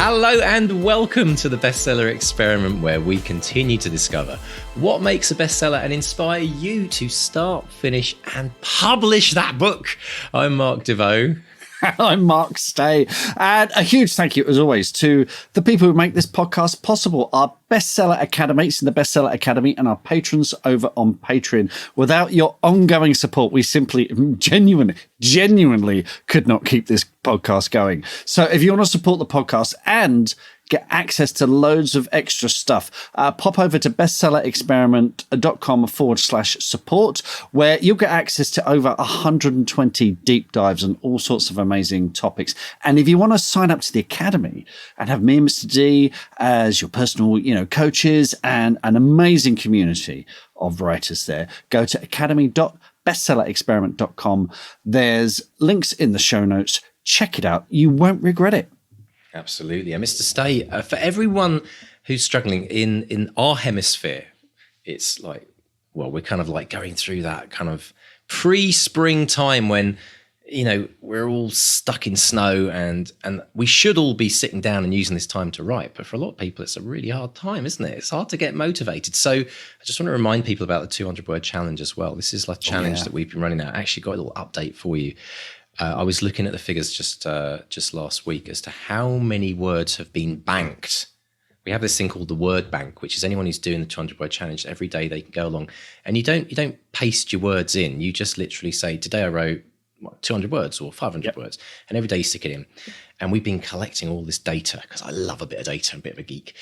Hello and welcome to the Bestseller Experiment, where we continue to discover what makes a bestseller and inspire you to start, finish and publish that book. I'm Mark DeVoe. I'm Mark Stay. And a huge thank you, as always, to the people who make this podcast possible, our Bestseller Academates in the Bestseller Academy and our patrons over on Patreon. Without your ongoing support, we simply genuinely could not keep this podcast going. So if you want to support the podcast and get access to loads of extra stuff, pop over to bestsellerexperiment.com/support, where you'll get access to over 120 deep dives on all sorts of amazing topics. And if you want to sign up to the Academy and have me and Mr. D as your personal, coaches and an amazing community of writers there, go to academy.bestsellerexperiment.com. There's links in the show notes. Check it out. You won't regret it. Absolutely. And Mr. Stay, for everyone who's struggling in our hemisphere, it's like, well, we're kind of like going through that kind of pre-spring time when, we're all stuck in snow and we should all be sitting down and using this time to write. But for a lot of people, it's a really hard time, isn't it? It's hard to get motivated. So I just want to remind people about the 200-word challenge as well. This is like a challenge that we've been running out. I actually got a little update for you. I was looking at the figures just last week as to how many words have been banked. We have this thing called the word bank, which is anyone who's doing the 200-word challenge, every day they can go along and you don't paste your words in. You just literally say, today I wrote 200 words or 500 words, and every day you stick it in. And we've been collecting all this data because I love a bit of data, I'm a bit of a geek.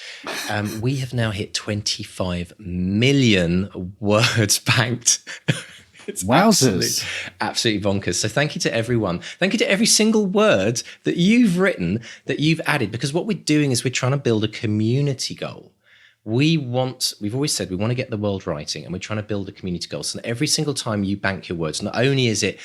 We have now hit 25 million words banked. It's absolutely bonkers. So thank you to everyone. Thank you to every single word that you've written, that you've added, because what we're doing is we're trying to build a community goal. We've always said we want to get the world writing, and we're trying to build a community goal. So every single time you bank your words, not only is it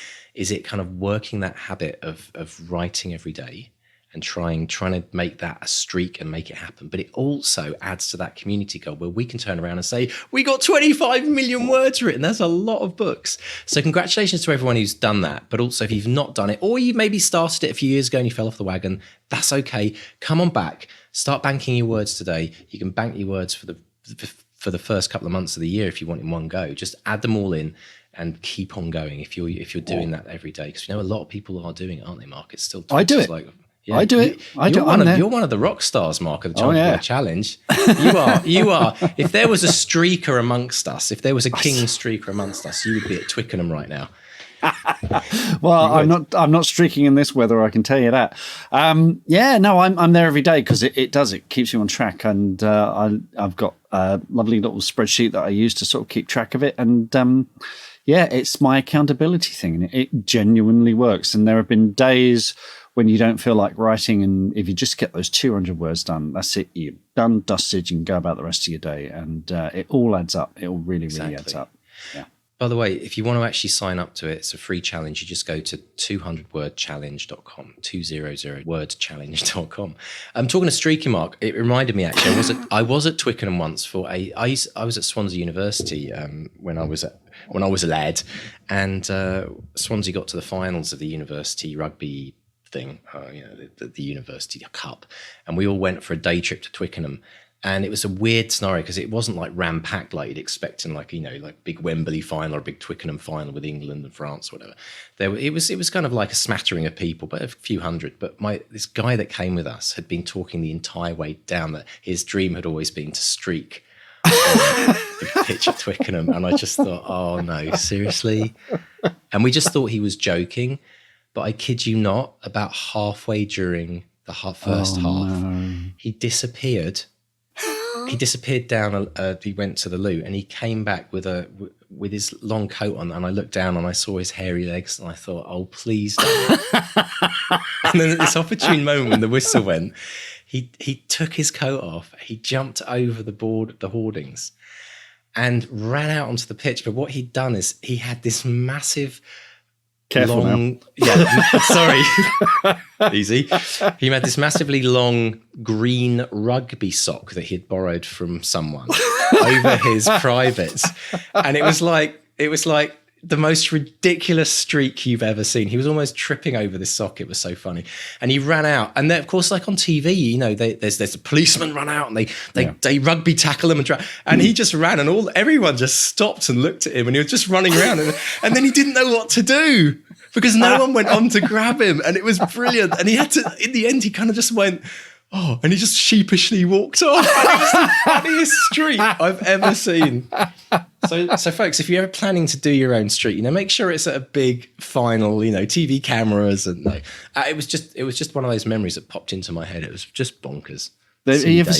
kind of working that habit of writing every day and trying to make that a streak and make it happen, but it also adds to that community goal where we can turn around and say, we got 25 million words written. That's a lot of books. So congratulations to everyone who's done that. But also if you've not done it, or you maybe started it a few years ago and you fell off the wagon, that's okay. Come on back, start banking your words today. You can bank your words for the first couple of months of the year if you want in one go. Just add them all in and keep on going if you're doing that every day. Because a lot of people are doing it, aren't they, Mark? It's still I do it. Yeah, I do it. You're one of the rock stars, Mark, of the 200-word challenge. You are. If there was a streaker amongst us, if there was a king streaker amongst us, you would be at Twickenham right now. Well, I'm not streaking in this weather, I can tell you that. I'm there every day because it keeps you on track, and I've got a lovely little spreadsheet that I use to sort of keep track of it, and it's my accountability thing, and it genuinely works. And there have been days when you don't feel like writing, and if you just get those 200 words done, that's it. You're done, dusted, you can go about the rest of your day, and it all adds up. It all really adds up. Yeah. By the way, if you want to actually sign up to it, it's a free challenge. You just go to 200wordchallenge.com, 200wordchallenge.com. I'm talking to Streaky Mark. It reminded me, actually, I was at Twickenham once I was at Swansea University when I was a lad, and Swansea got to the finals of the university rugby thing, the University Cup, and we all went for a day trip to Twickenham, and it was a weird scenario because it wasn't like ram-packed like you'd expect in like big Wembley final or a big Twickenham final with England and France or whatever. It was kind of like a smattering of people, but a few hundred. But this guy that came with us had been talking the entire way down that his dream had always been to streak on the pitch at Twickenham, and I just thought, oh no, seriously? And we just thought he was joking. But I kid you not, about halfway during the first half, he disappeared. He disappeared down. He went to the loo, and he came back with his long coat on. And I looked down and I saw his hairy legs, and I thought, "Oh, please don't!" And then at this opportune moment, when the whistle went, he took his coat off. He jumped over the hoardings, and ran out onto the pitch. But what he'd done is he had this massive. Careful now. Yeah, sorry. Easy. He had this massively long green rugby sock that he'd borrowed from someone over his privates. And it was like the most ridiculous streak you've ever seen. He was almost tripping over this sock. It was so funny. And he ran out. And then, of course, like on TV, you know, there's a policeman run out and they rugby tackle him and he just ran and everyone just stopped and looked at him and he was just running around and then he didn't know what to do because no one went on to grab him. And it was brilliant. And he had to, in the end, he kind of just went, oh, and he just sheepishly walked off. And it was the funniest streak I've ever seen. So folks, if you're ever planning to do your own streak, you know, make sure it's at a big final, you know, TV cameras and it was just one of those memories that popped into my head. It was just bonkers. Have you ever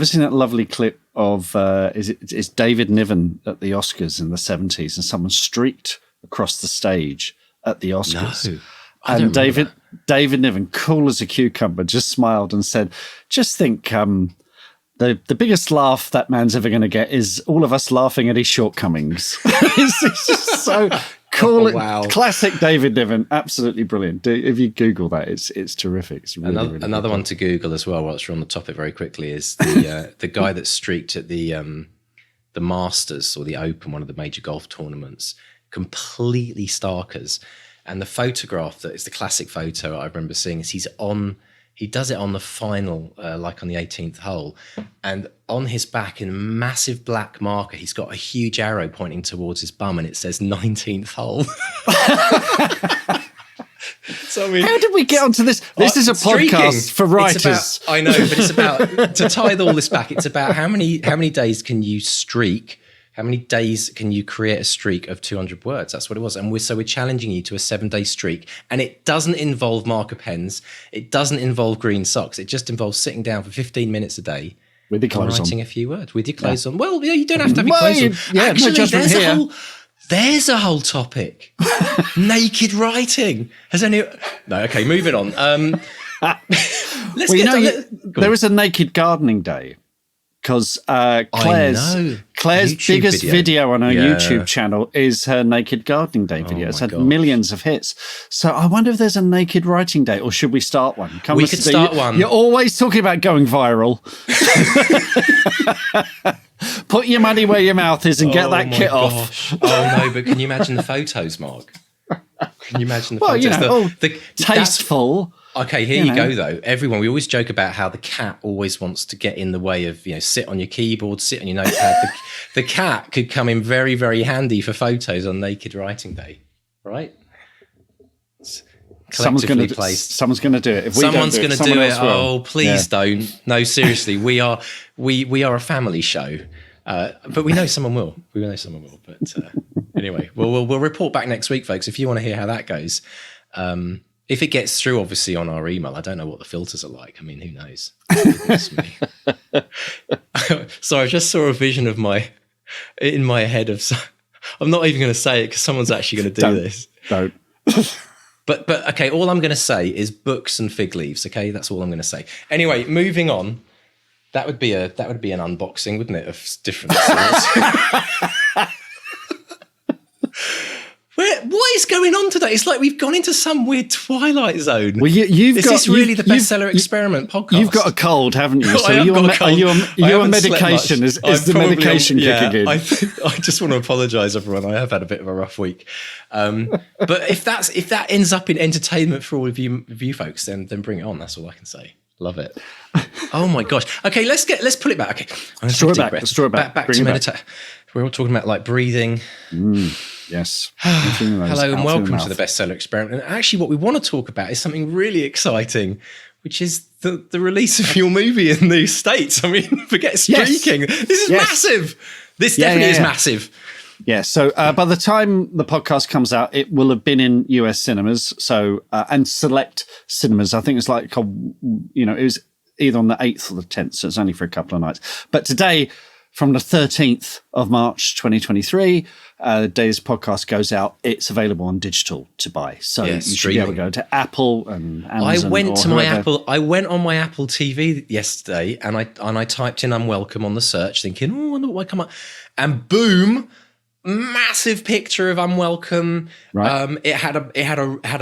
seen that lovely clip of it's David Niven at the Oscars in the 70s and someone streaked across the stage at the Oscars? No. And David Niven, cool as a cucumber, just smiled and said, just think the biggest laugh that man's ever going to get is all of us laughing at his shortcomings. it's just so cool. Oh, wow. Classic David Niven. Absolutely brilliant. If you Google that, it's terrific. It's really, another one to Google as well, whilst we're on the topic very quickly, is the guy that streaked at the Masters or the Open, one of the major golf tournaments, completely starkers. And the photograph that is the classic photo I remember seeing is he does it on the final, like on the 18th hole. And on his back in massive black marker, he's got a huge arrow pointing towards his bum and it says 19th hole. So, I mean, how did we get onto this? This is a podcast for writers. I know, but it's about, to tie all this back, it's about how many days can you streak? How many days can you create a streak of 200 words? That's what it was. And we're challenging you to a 7-day streak. And it doesn't involve marker pens. It doesn't involve green socks. It just involves sitting down for 15 minutes a day with your clothes writing on. A few words with your clothes on. Well, yeah, you don't have to have your clothes on. Yeah, actually, there's a whole topic. Naked writing. No, okay, moving on. There is a naked gardening day. Because Claire's biggest video on her YouTube channel is her naked gardening day video. It's had millions of hits. So I wonder if there's a naked writing day, or should we start one? We could start one. You're always talking about going viral. Put your money where your mouth is and get that kit off. Oh no, but can you imagine the photos, Mark? Can you imagine the photos? You know, tasteful. Okay, here you go, though. Everyone, we always joke about how the cat always wants to get in the way of, you know, sit on your keyboard, sit on your notepad. The cat could come in very, very handy for photos on Naked Writing Day, right? Someone's going to do it. If we someone's going to do it. Oh, please don't. No, seriously, we are a family show. But we know someone will. But anyway, we'll report back next week, folks, if you want to hear how that goes. If it gets through, obviously, on our email, I don't know what the filters are like. I mean, who knows? Sorry, I just saw a vision of in my head of. I'm not even going to say it because someone's actually going to do this. Don't. But okay, all I'm going to say is books and fig leaves. Okay, that's all I'm going to say. Anyway, moving on. That would be an unboxing, wouldn't it, of different sorts. What is going on today? It's like we've gone into some weird twilight zone. Well, is this really the bestseller experiment podcast? You've got a cold, haven't you? So are you on medication? Is the medication kicking in? I just want to apologise, everyone. I have had a bit of a rough week. But if that ends up in entertainment for all of you folks, then bring it on. That's all I can say. Love it. Oh my gosh. Okay, let's pull it back. Okay, let's draw it back. Back to meditate. We're all talking about like breathing. Yes. Hello and welcome to the bestseller experiment. And actually, what we want to talk about is something really exciting, which is the release of your movie in the States. I mean, forget streaking. Yes. This is massive. This definitely is massive. Yeah, so by the time the podcast comes out, it will have been in US cinemas, and select cinemas. I think it's like, it was either on the 8th or the 10th, so it's only for a couple of nights. But today, from the 13th of March 2023, the day this podcast goes out, it's available on digital to buy. So you should be able to go to Apple and Amazon. I went on my Apple TV yesterday, and I typed in "unwelcome" on the search, thinking, "Oh, I wonder what might come up," and boom. Massive picture of Unwelcome. Right. It had a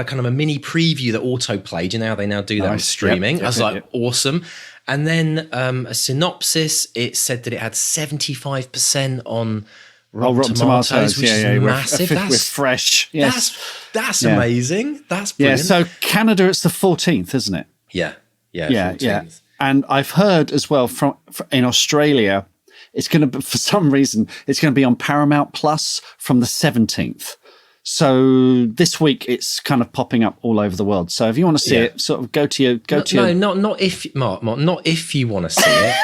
kind of a mini preview that auto played. You know how they now do that with streaming. I was like, awesome. And then a synopsis. It said that it had 75% on Rotten Tomatoes, which is massive. We're fresh. Yes. That's amazing. That's brilliant. Yeah, so Canada, it's the 14th, isn't it? Yeah. 14th. And I've heard as well from in Australia, it's going to be, for some reason, it's going to be on Paramount Plus from the 17th. So this week it's kind of popping up all over the world. So if you want to see it, sort of not if you want to see it.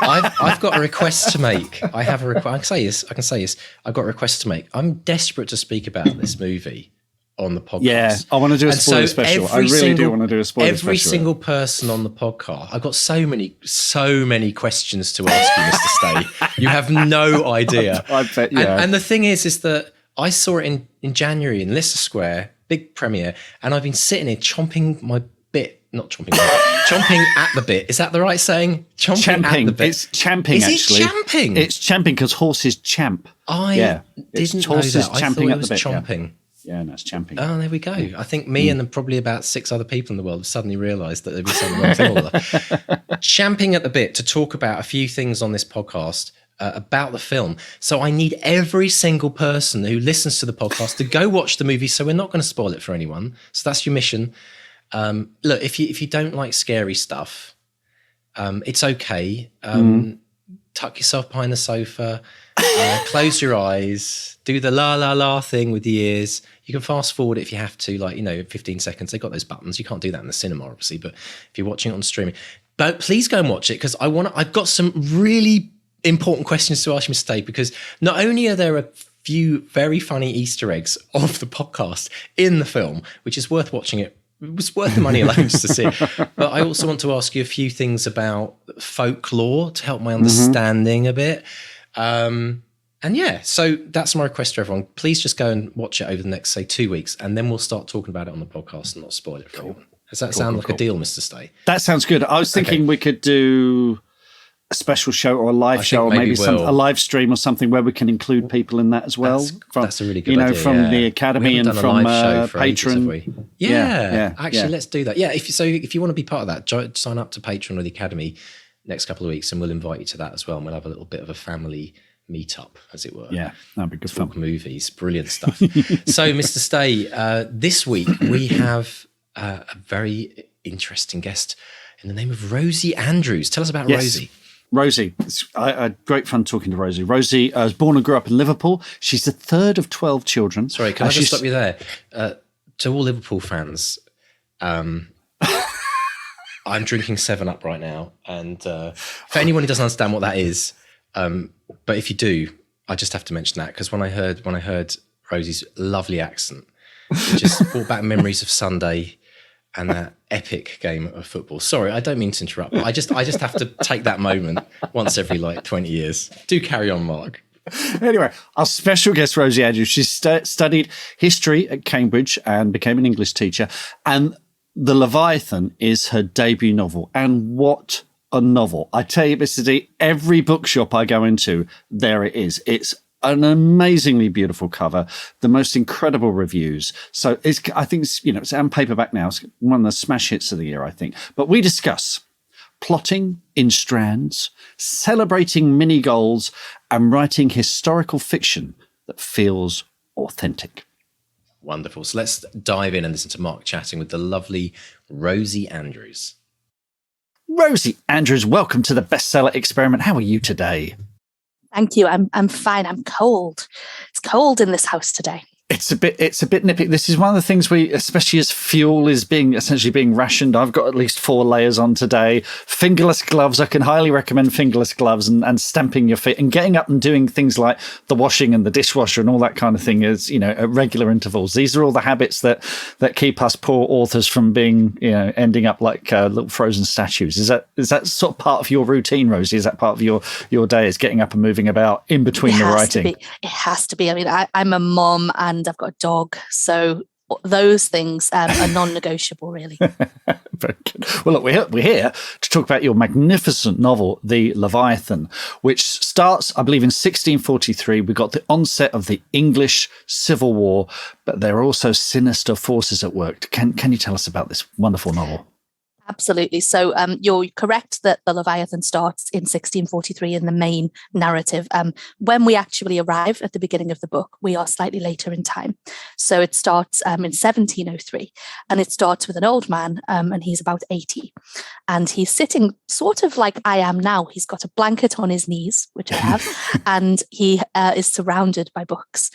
I've got a request to make. I have a request. I can say this. I've got a request to make. I'm desperate to speak about this movie on the podcast. Yeah, I want to do a spoiler special. I really do want to do a spoiler special. Every single person on the podcast. I've got so many questions to ask you, Mr. Stay. You have no idea. I bet you have. And the thing is that I saw it in January in Leicester Square, big premiere, and I've been sitting here chomping at the bit. Is that the right saying? Champing at the bit. It's champing, actually. Is it champing? It's champing because horses champ. Didn't know that. I thought it was chomping. Yeah, no, it's champing. Oh, there we go. I think me and probably about 6 other people in the world have suddenly realised that they've been saying the wrong thing all the champing at the bit to talk about a few things on this podcast about the film. So I need every single person who listens to the podcast to go watch the movie. So we're not going to spoil it for anyone. So that's your mission. Look, if you don't like scary stuff, it's okay. Tuck yourself behind the sofa, close your eyes, do the la la la thing with the ears. You can fast forward it if you have to, 15 seconds. They've got those buttons. You can't do that in the cinema, obviously, but if you're watching it on streaming, but please go and watch it because I've got some really important questions to ask you, Mr. Dave, because not only are there a few very funny Easter eggs of the podcast in the film, which is worth watching it. It was worth the money alone just to see it. But I also want to ask you a few things about folklore to help my understanding a bit. So that's my request to everyone. Please just go and watch it over the next, say, 2 weeks, and then we'll start talking about it on the podcast and not spoil it for anyone. Does that sound like a deal, Mr. Stay? That sounds good. I was thinking we could do a special show or a live show, or maybe a live stream or something where we can include people in that as well. That's a really good idea. From the Academy and from Patreon. Actually, let's do that. Yeah, if you want to be part of that, sign up to Patreon or the Academy next couple of weeks, and we'll invite you to that as well. And we'll have a little bit of a family meetup, as it were. Yeah, that'd be good fun. Talk movies, brilliant stuff. So, Mr. Stay, this week we have a very interesting guest in the name of Rosie Andrews. Tell us about Rosie. Rosie, I had great fun talking to Rosie. Rosie was born and grew up in Liverpool. She's the third of 12 children. Sorry, can I just stop you there? To all Liverpool fans, I'm drinking 7-Up right now. And for anyone who doesn't understand what that is, but if you do, I just have to mention that because when I heard Rosie's lovely accent, it just brought back memories of Sunday and that epic game of football. Sorry, I don't mean to interrupt, but I just have to take that moment once every 20 years. Do carry on, Mark. Anyway, our special guest, Rosie Andrews, she studied history at Cambridge and became an English teacher. And The Leviathan is her debut novel. And what a novel. I tell you, Mr. D, every bookshop I go into, there it is. It's an amazingly beautiful cover, the most incredible reviews. So I think it's on paperback now. It's one of the smash hits of the year, I think. But we discuss plotting in strands, celebrating mini goals, and writing historical fiction that feels authentic. Wonderful. So let's dive in and listen to Mark chatting with the lovely Rosie Andrews. Rosie Andrews, welcome to the Bestseller Experiment. How are you today? Thank you. I'm fine. I'm cold. It's cold in this house today. It's a bit nippy. This is one of the things especially as fuel is essentially being rationed. I've got at least 4 layers on today. Fingerless gloves. I can highly recommend fingerless gloves and stamping your feet and getting up and doing things like the washing and the dishwasher and all that kind of thing is, at regular intervals. These are all the habits that keep us poor authors from being, ending up like little frozen statues. Is that sort of part of your routine, Rosie? Is that part of your day, is getting up and moving about in between the writing? It has to be. I mean, I'm a mom and I've got a dog, so those things are non-negotiable, really. Very good. Well, look, we're here to talk about your magnificent novel, The Leviathan, which starts, I believe, in 1643. We got the onset of the English Civil War, but there are also sinister forces at work. Can you tell us about this wonderful novel? Absolutely. So you're correct that the Leviathan starts in 1643 in the main narrative. When we actually arrive at the beginning of the book, we are slightly later in time. So it starts in 1703, and it starts with an old man, and he's about 80. And he's sitting sort of like I am now. He's got a blanket on his knees, which I have, and he is surrounded by books.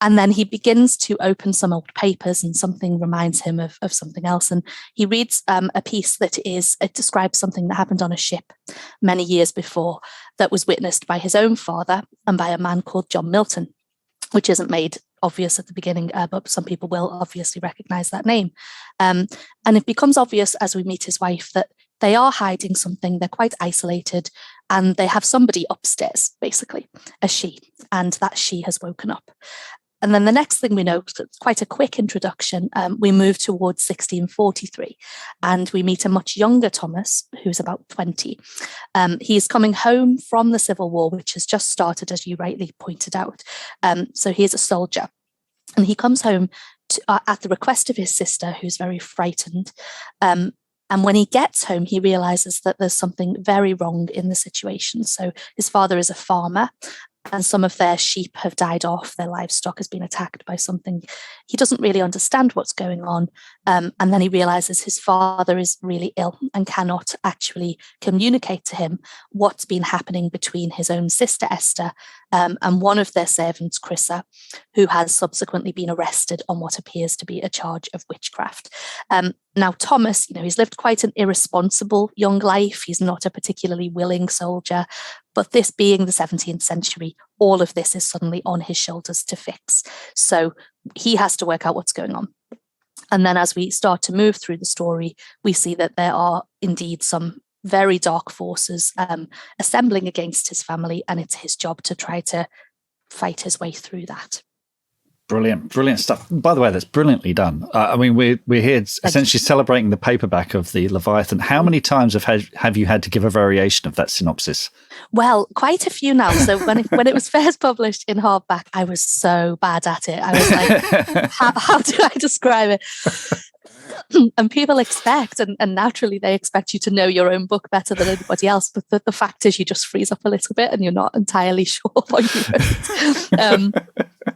And then he begins to open some old papers, and something reminds him of something else. And he reads a piece it describes something that happened on a ship many years before that was witnessed by his own father and by a man called John Milton, which isn't made obvious at the beginning, but some people will obviously recognize that name. And it becomes obvious as we meet his wife that they are hiding something. They're quite isolated, and they have somebody upstairs, basically, a she, and that she has woken up. And then the next thing we know, it's quite a quick introduction, we move towards 1643, and we meet a much younger Thomas, who's about 20. He's coming home from the Civil War, which has just started, as you rightly pointed out. So he is a soldier, and he comes home at the request of his sister, who's very frightened. And when he gets home, he realizes that there's something very wrong in the situation. So his father is a farmer, and some of their sheep have died off. Their livestock has been attacked by something. He doesn't really understand what's going on. And then he realizes his father is really ill and cannot actually communicate to him what's been happening between his own sister, Esther, and one of their servants, Chrissa, who has subsequently been arrested on what appears to be a charge of witchcraft. Now, Thomas, he's lived quite an irresponsible young life. He's not a particularly willing soldier. But this being the 17th century, all of this is suddenly on his shoulders to fix. So he has to work out what's going on. And then as we start to move through the story, we see that there are indeed some very dark forces assembling against his family, and it's his job to try to fight his way through that. Brilliant stuff. By the way, that's brilliantly done. I mean, we're here essentially celebrating the paperback of the Leviathan. How many times have you had to give a variation of that synopsis? Well, quite a few now. So when it was first published in hardback, I was so bad at it. I was like, how do I describe it? And people expect, and naturally they expect you to know your own book better than anybody else. But the fact is you just freeze up a little bit and you're not entirely sure what you wrote.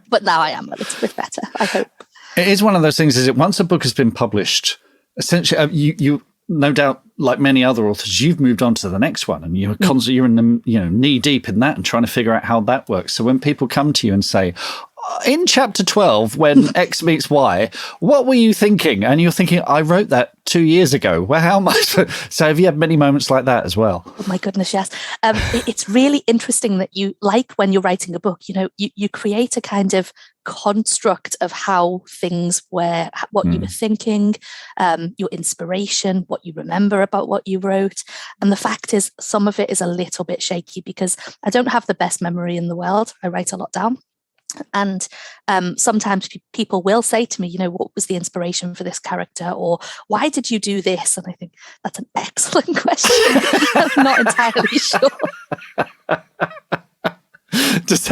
But now I am a little bit better, I hope. It is one of those things, is it once a book has been published, essentially you no doubt, like many other authors, you've moved on to the next one, and you're constantly, you're in the, knee deep in that and trying to figure out how that works. So when people come to you and say, in chapter 12, when X meets Y, what were you thinking? And you're thinking, I wrote that 2 years ago. Well, how much? So have you had many moments like that as well? Oh my goodness, yes. It's really interesting that you, like when you're writing a book, you create a kind of construct of how things were, what you were thinking, your inspiration, what you remember about what you wrote. And the fact is, some of it is a little bit shaky because I don't have the best memory in the world. I write a lot down. And sometimes people will say to me, what was the inspiration for this character? Or why did you do this? And I think that's an excellent question. I'm not entirely sure. Does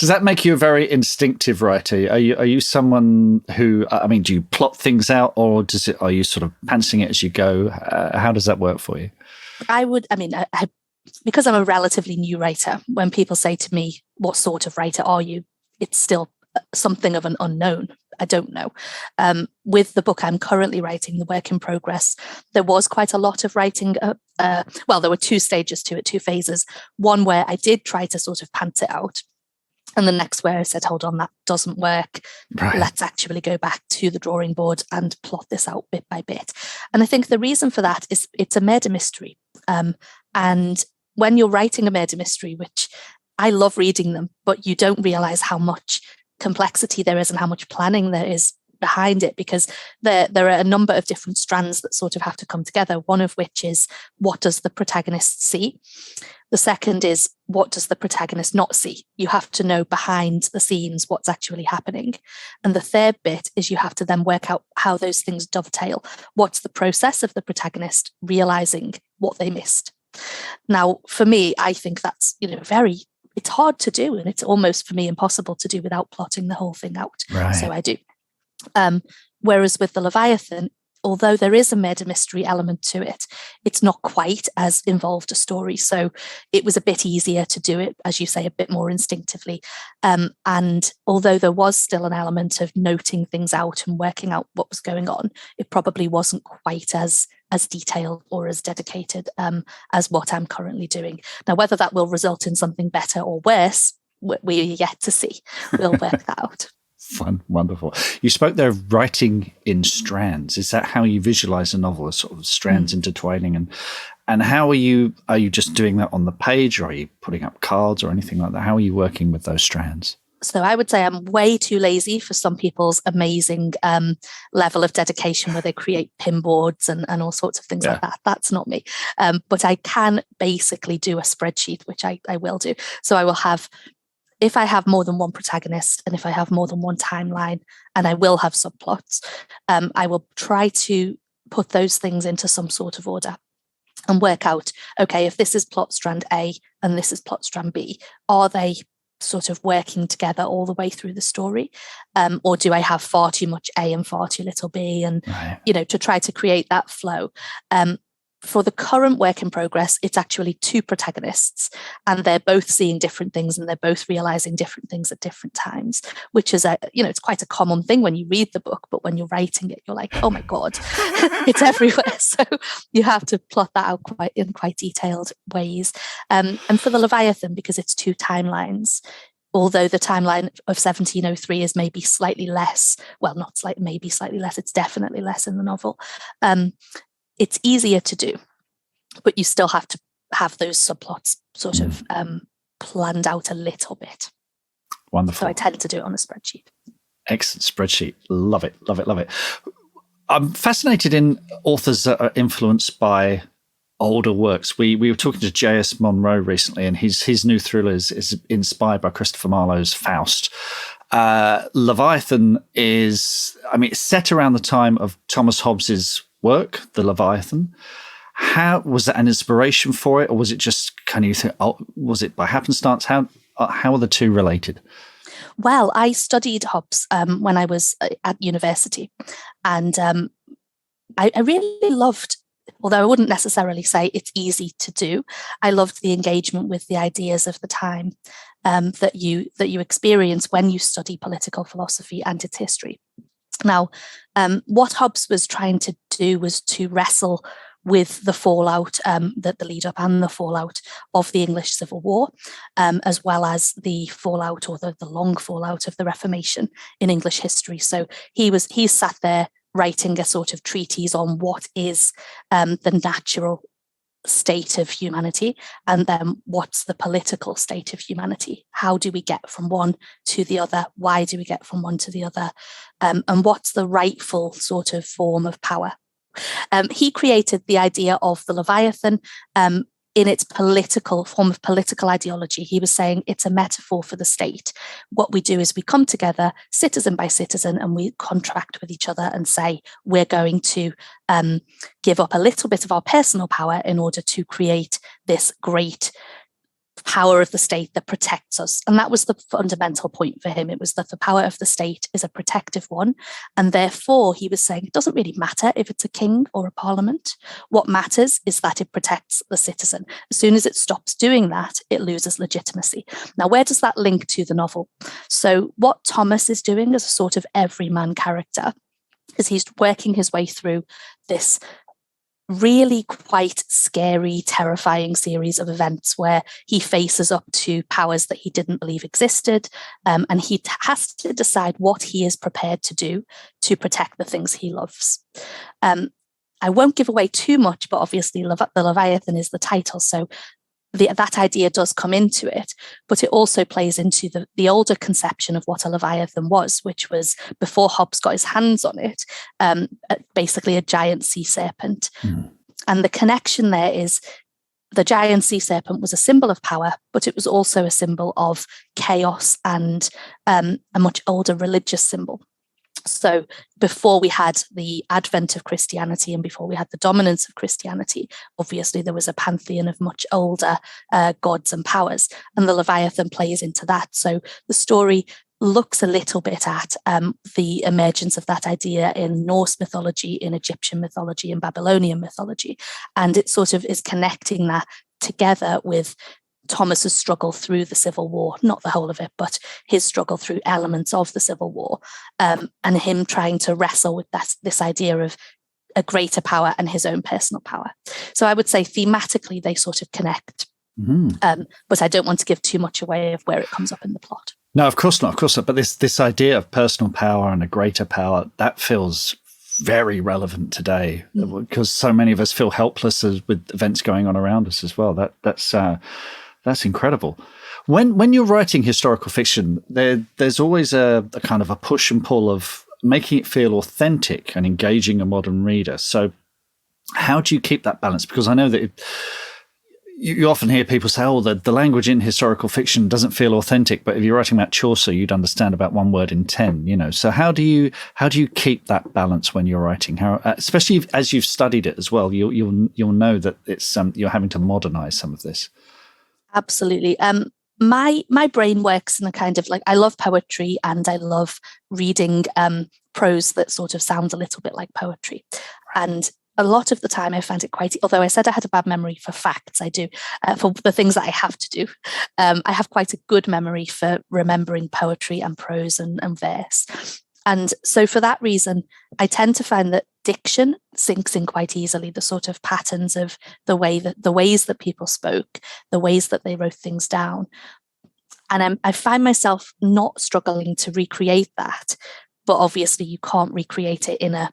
that make you a very instinctive writer? Are you someone who, do you plot things out, or are you sort of pantsing it as you go? How does that work for you? Because I'm a relatively new writer, when people say to me, what sort of writer are you? It's still something of an unknown. I don't know. With the book I'm currently writing, The Work in Progress, there was quite a lot of writing. There were two stages to it, two phases. One where I did try to sort of pant it out. And the next where I said, hold on, that doesn't work. Right. Let's actually go back to the drawing board and plot this out bit by bit. And I think the reason for that is it's a murder mystery. And when you're writing a murder mystery, which I love reading them, but you don't realize how much complexity there is and how much planning there is behind it, because there are a number of different strands that sort of have to come together. One of which is, what does the protagonist see? The second is, what does the protagonist not see? You have to know behind the scenes what's actually happening. And the third bit is you have to then work out how those things dovetail. What's the process of the protagonist realizing what they missed? Now, for me, I think that's, it's hard to do, and it's almost for me impossible to do without plotting the whole thing out. Right. So I do. Whereas with the Leviathan, although there is a murder mystery element to it, it's not quite as involved a story. So it was a bit easier to do it, as you say, a bit more instinctively. And although there was still an element of noting things out and working out what was going on, it probably wasn't quite as detailed or as dedicated as what I'm currently doing. Now, whether that will result in something better or worse, we're yet to see. We'll work that out. Fun, wonderful. You spoke there of writing in strands. Is that how you visualize a novel, as sort of strands intertwining? And how are you just doing that on the page, or are you putting up cards or anything like that? How are you working with those strands? So I would say I'm way too lazy for some people's amazing level of dedication where they create pin boards and all sorts of things like that. That's not me. But I can basically do a spreadsheet, which I will do. So I will have, if I have more than one protagonist and if I have more than one timeline, and I will have subplots, I will try to put those things into some sort of order and work out, okay, if this is plot strand A and this is plot strand B, are they sort of working together all the way through the story? Or do I have far too much A and far too little B? And, to try to create that flow. For the current work in progress, it's actually two protagonists, and they're both seeing different things and they're both realizing different things at different times, which is it's quite a common thing when you read the book, but when you're writing it, you're like, oh my God, it's everywhere. So you have to plot that out in quite detailed ways. And for the Leviathan, because it's two timelines, although the timeline of 1703 is maybe slightly less, well, not slightly, maybe slightly less, it's definitely less in the novel. It's easier to do, but you still have to have those subplots sort of planned out a little bit. Wonderful. So I tend to do it on a spreadsheet. Excellent spreadsheet. Love it, love it, love it. I'm fascinated in authors that are influenced by older works. We were talking to J.S. Monroe recently, and his new thriller is inspired by Christopher Marlowe's Faust. Leviathan is, it's set around the time of Thomas Hobbes's work, The Leviathan. How was that an inspiration for it, or was it just kind of, you think, was it by happenstance? How are the two related? Well, I studied Hobbes when I was at university, and I really loved, although I wouldn't necessarily say it's easy to do, I loved the engagement with the ideas of the time that you experience when you study political philosophy and its history. Now, what Hobbes was trying to do was to wrestle with the fallout, the lead up and the fallout of the English Civil War, as well as the fallout or the long fallout of the Reformation in English history. So he sat there writing a sort of treatise on what is the natural state of humanity, and then what's the political state of humanity? How do we get from one to the other? Why do we get from one to the other? And what's the rightful sort of form of power? He created the idea of the Leviathan in its political form of political ideology. He was saying it's a metaphor for the state. What we do is we come together, citizen by citizen, and we contract with each other and say, we're going to give up a little bit of our personal power in order to create this great power of the state that protects us. And that was the fundamental point for him. It was that the power of the state is a protective one. And therefore, he was saying it doesn't really matter if it's a king or a parliament. What matters is that it protects the citizen. As soon as it stops doing that, it loses legitimacy. Now, where does that link to the novel? So what Thomas is doing as a sort of everyman character is he's working his way through this really quite scary, terrifying series of events where he faces up to powers that he didn't believe existed, and he has to decide what he is prepared to do to protect the things he loves. I won't give away too much, but obviously the Leviathan is the title, so that idea does come into it, but it also plays into the older conception of what a Leviathan was, which was, before Hobbes got his hands on it, basically a giant sea serpent. And the connection there is the giant sea serpent was a symbol of power, but it was also a symbol of chaos and a much older religious symbol. So before we had the advent of Christianity and before we had the dominance of Christianity, obviously there was a pantheon of much older gods and powers, and the Leviathan plays into that. So the story looks a little bit at the emergence of that idea in Norse mythology, in Egyptian mythology, in Babylonian mythology. And it sort of is connecting that together with Thomas's struggle through the Civil War, not the whole of it, but his struggle through elements of the Civil War, and him trying to wrestle with this idea of a greater power and his own personal power. So I would say thematically they sort of connect, but I don't want to give too much away of where it comes up in the plot. No, of course not. But this idea of personal power and a greater power, that feels very relevant today because so many of us feel helpless with events going on around us as well. That's incredible. When you're writing historical fiction, there's always a kind of a push and pull of making it feel authentic and engaging a modern reader. So how do you keep that balance? Because I know that you often hear people say, oh, the language in historical fiction doesn't feel authentic, but if you're writing about Chaucer, you'd understand about one word in 10, you know. So how do you keep that balance when you're writing? How, especially as you've studied it as well, you'll know that it's you're having to modernize some of this. Absolutely. My brain works in a kind of like, I love poetry and I love reading prose that sort of sounds a little bit like poetry. And a lot of the time I find it quite, although I said I had a bad memory for facts, I do, for the things that I have to do. I have quite a good memory for remembering poetry and prose and verse. And so for that reason, I tend to find that diction sinks in quite easily, the sort of patterns of the ways that people spoke, the ways that they wrote things down. And I find myself not struggling to recreate that, but obviously you can't recreate it in a,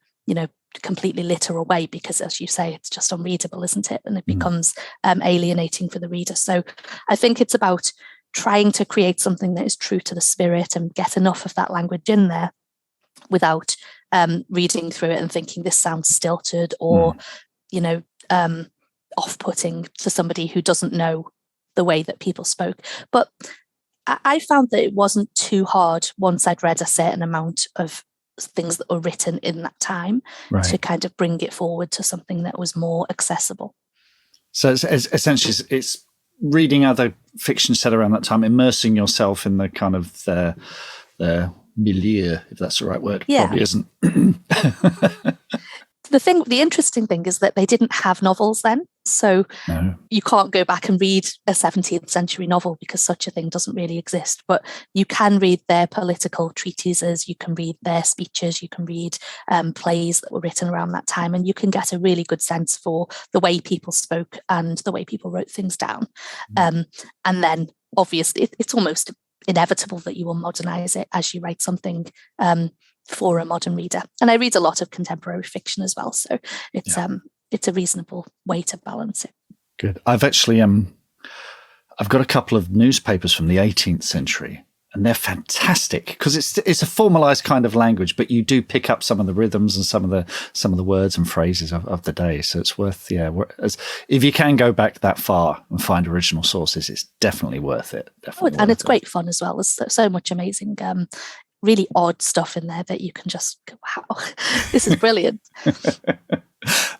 completely literal way because, as you say, it's just unreadable, isn't it? And it becomes alienating for the reader. So I think it's about trying to create something that is true to the spirit and get enough of that language in there without reading through it and thinking this sounds stilted or, off-putting to somebody who doesn't know the way that people spoke. But I found that it wasn't too hard once I'd read a certain amount of things that were written in that time to kind of bring it forward to something that was more accessible. So it's essentially it's reading other fiction set around that time, immersing yourself in the kind of the milieu, if that's the right word. Yeah. Probably isn't. The interesting thing is that they didn't have novels then. So you can't go back and read a 17th century novel because such a thing doesn't really exist. But you can read their political treatises, you can read their speeches, you can read plays that were written around that time, and you can get a really good sense for the way people spoke and the way people wrote things down. And then obviously it's almost inevitable that you will modernize it as you write something for a modern reader. And I read a lot of contemporary fiction as well, so it's a reasonable way to balance it. Good. I've actually I've got a couple of newspapers from the 18th century, and they're fantastic because it's a formalized kind of language, but you do pick up some of the rhythms and some of the words and phrases of the day. So it's worth if you can go back that far and find original sources, it's definitely worth it. And it's great fun as well. There's so much amazing really odd stuff in there that you can just go, wow, this is brilliant.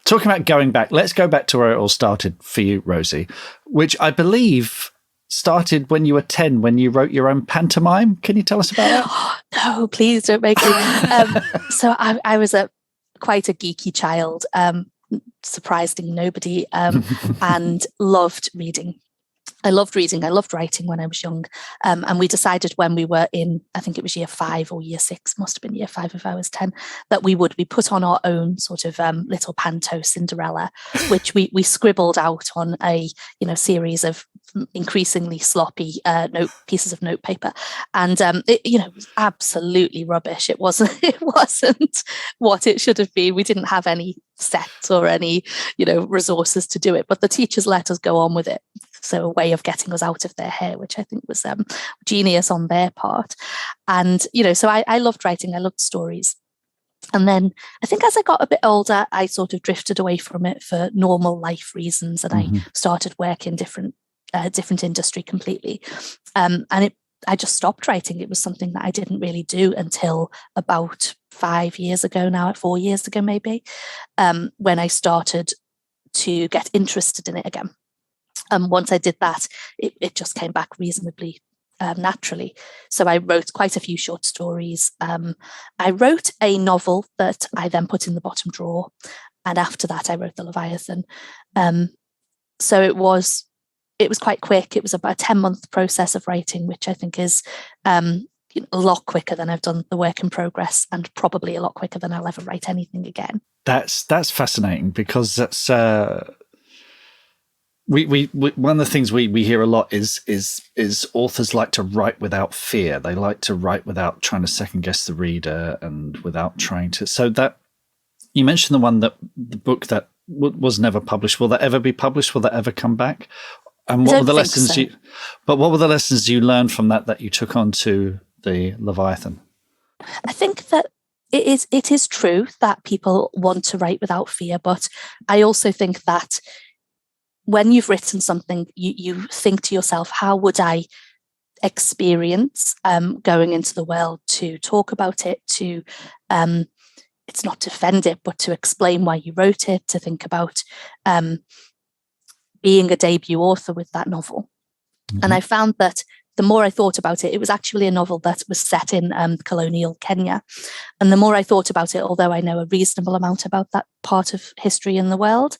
Talking about going back, let's go back to where it all started for you, Rosie, which I believe started when you were 10, when you wrote your own pantomime. Can you tell us about that? No, please don't make me. So I was quite a geeky child, surprising nobody, and loved reading. I loved reading. I loved writing when I was young. And we decided when we were in, I think it was year 5 or year 6, must have been year 5 if I was 10, that we put on our own sort of little panto Cinderella, which we scribbled out on a series of increasingly sloppy pieces of notepaper. And it was absolutely rubbish. It wasn't what it should have been. We didn't have any sets or any resources to do it, but the teachers let us go on with it. So a way of getting us out of their hair, which I think was genius on their part. And so I loved writing. I loved stories. And then I think as I got a bit older, I sort of drifted away from it for normal life reasons, and I started working different industry completely. I just stopped writing. It was something that I didn't really do until about 5 years ago now, 4 years ago maybe, when I started to get interested in it again. Once I did that, it just came back reasonably naturally. So I wrote quite a few short stories. I wrote a novel that I then put in the bottom drawer. And after that, I wrote the Leviathan. So it was quite quick. It was about a 10-month process of writing, which I think is a lot quicker than I've done the work in progress, and probably a lot quicker than I'll ever write anything again. That's fascinating, because that's we one of the things we hear a lot is authors like to write without fear. They like to write without trying to second guess the reader and without trying to. So that you mentioned the book that was never published. Will that ever be published? Will that ever come back? And what were the lessons what were the lessons you learned from that you took on to the Leviathan? I think that it is true that people want to write without fear, but I also think that when you've written something, you think to yourself, how would I experience going into the world to talk about it, to it's not to defend it, but to explain why you wrote it, to think about being a debut author with that novel. Mm-hmm. And I found that the more I thought about it, it was actually a novel that was set in colonial Kenya. And the more I thought about it, although I know a reasonable amount about that part of history in the world,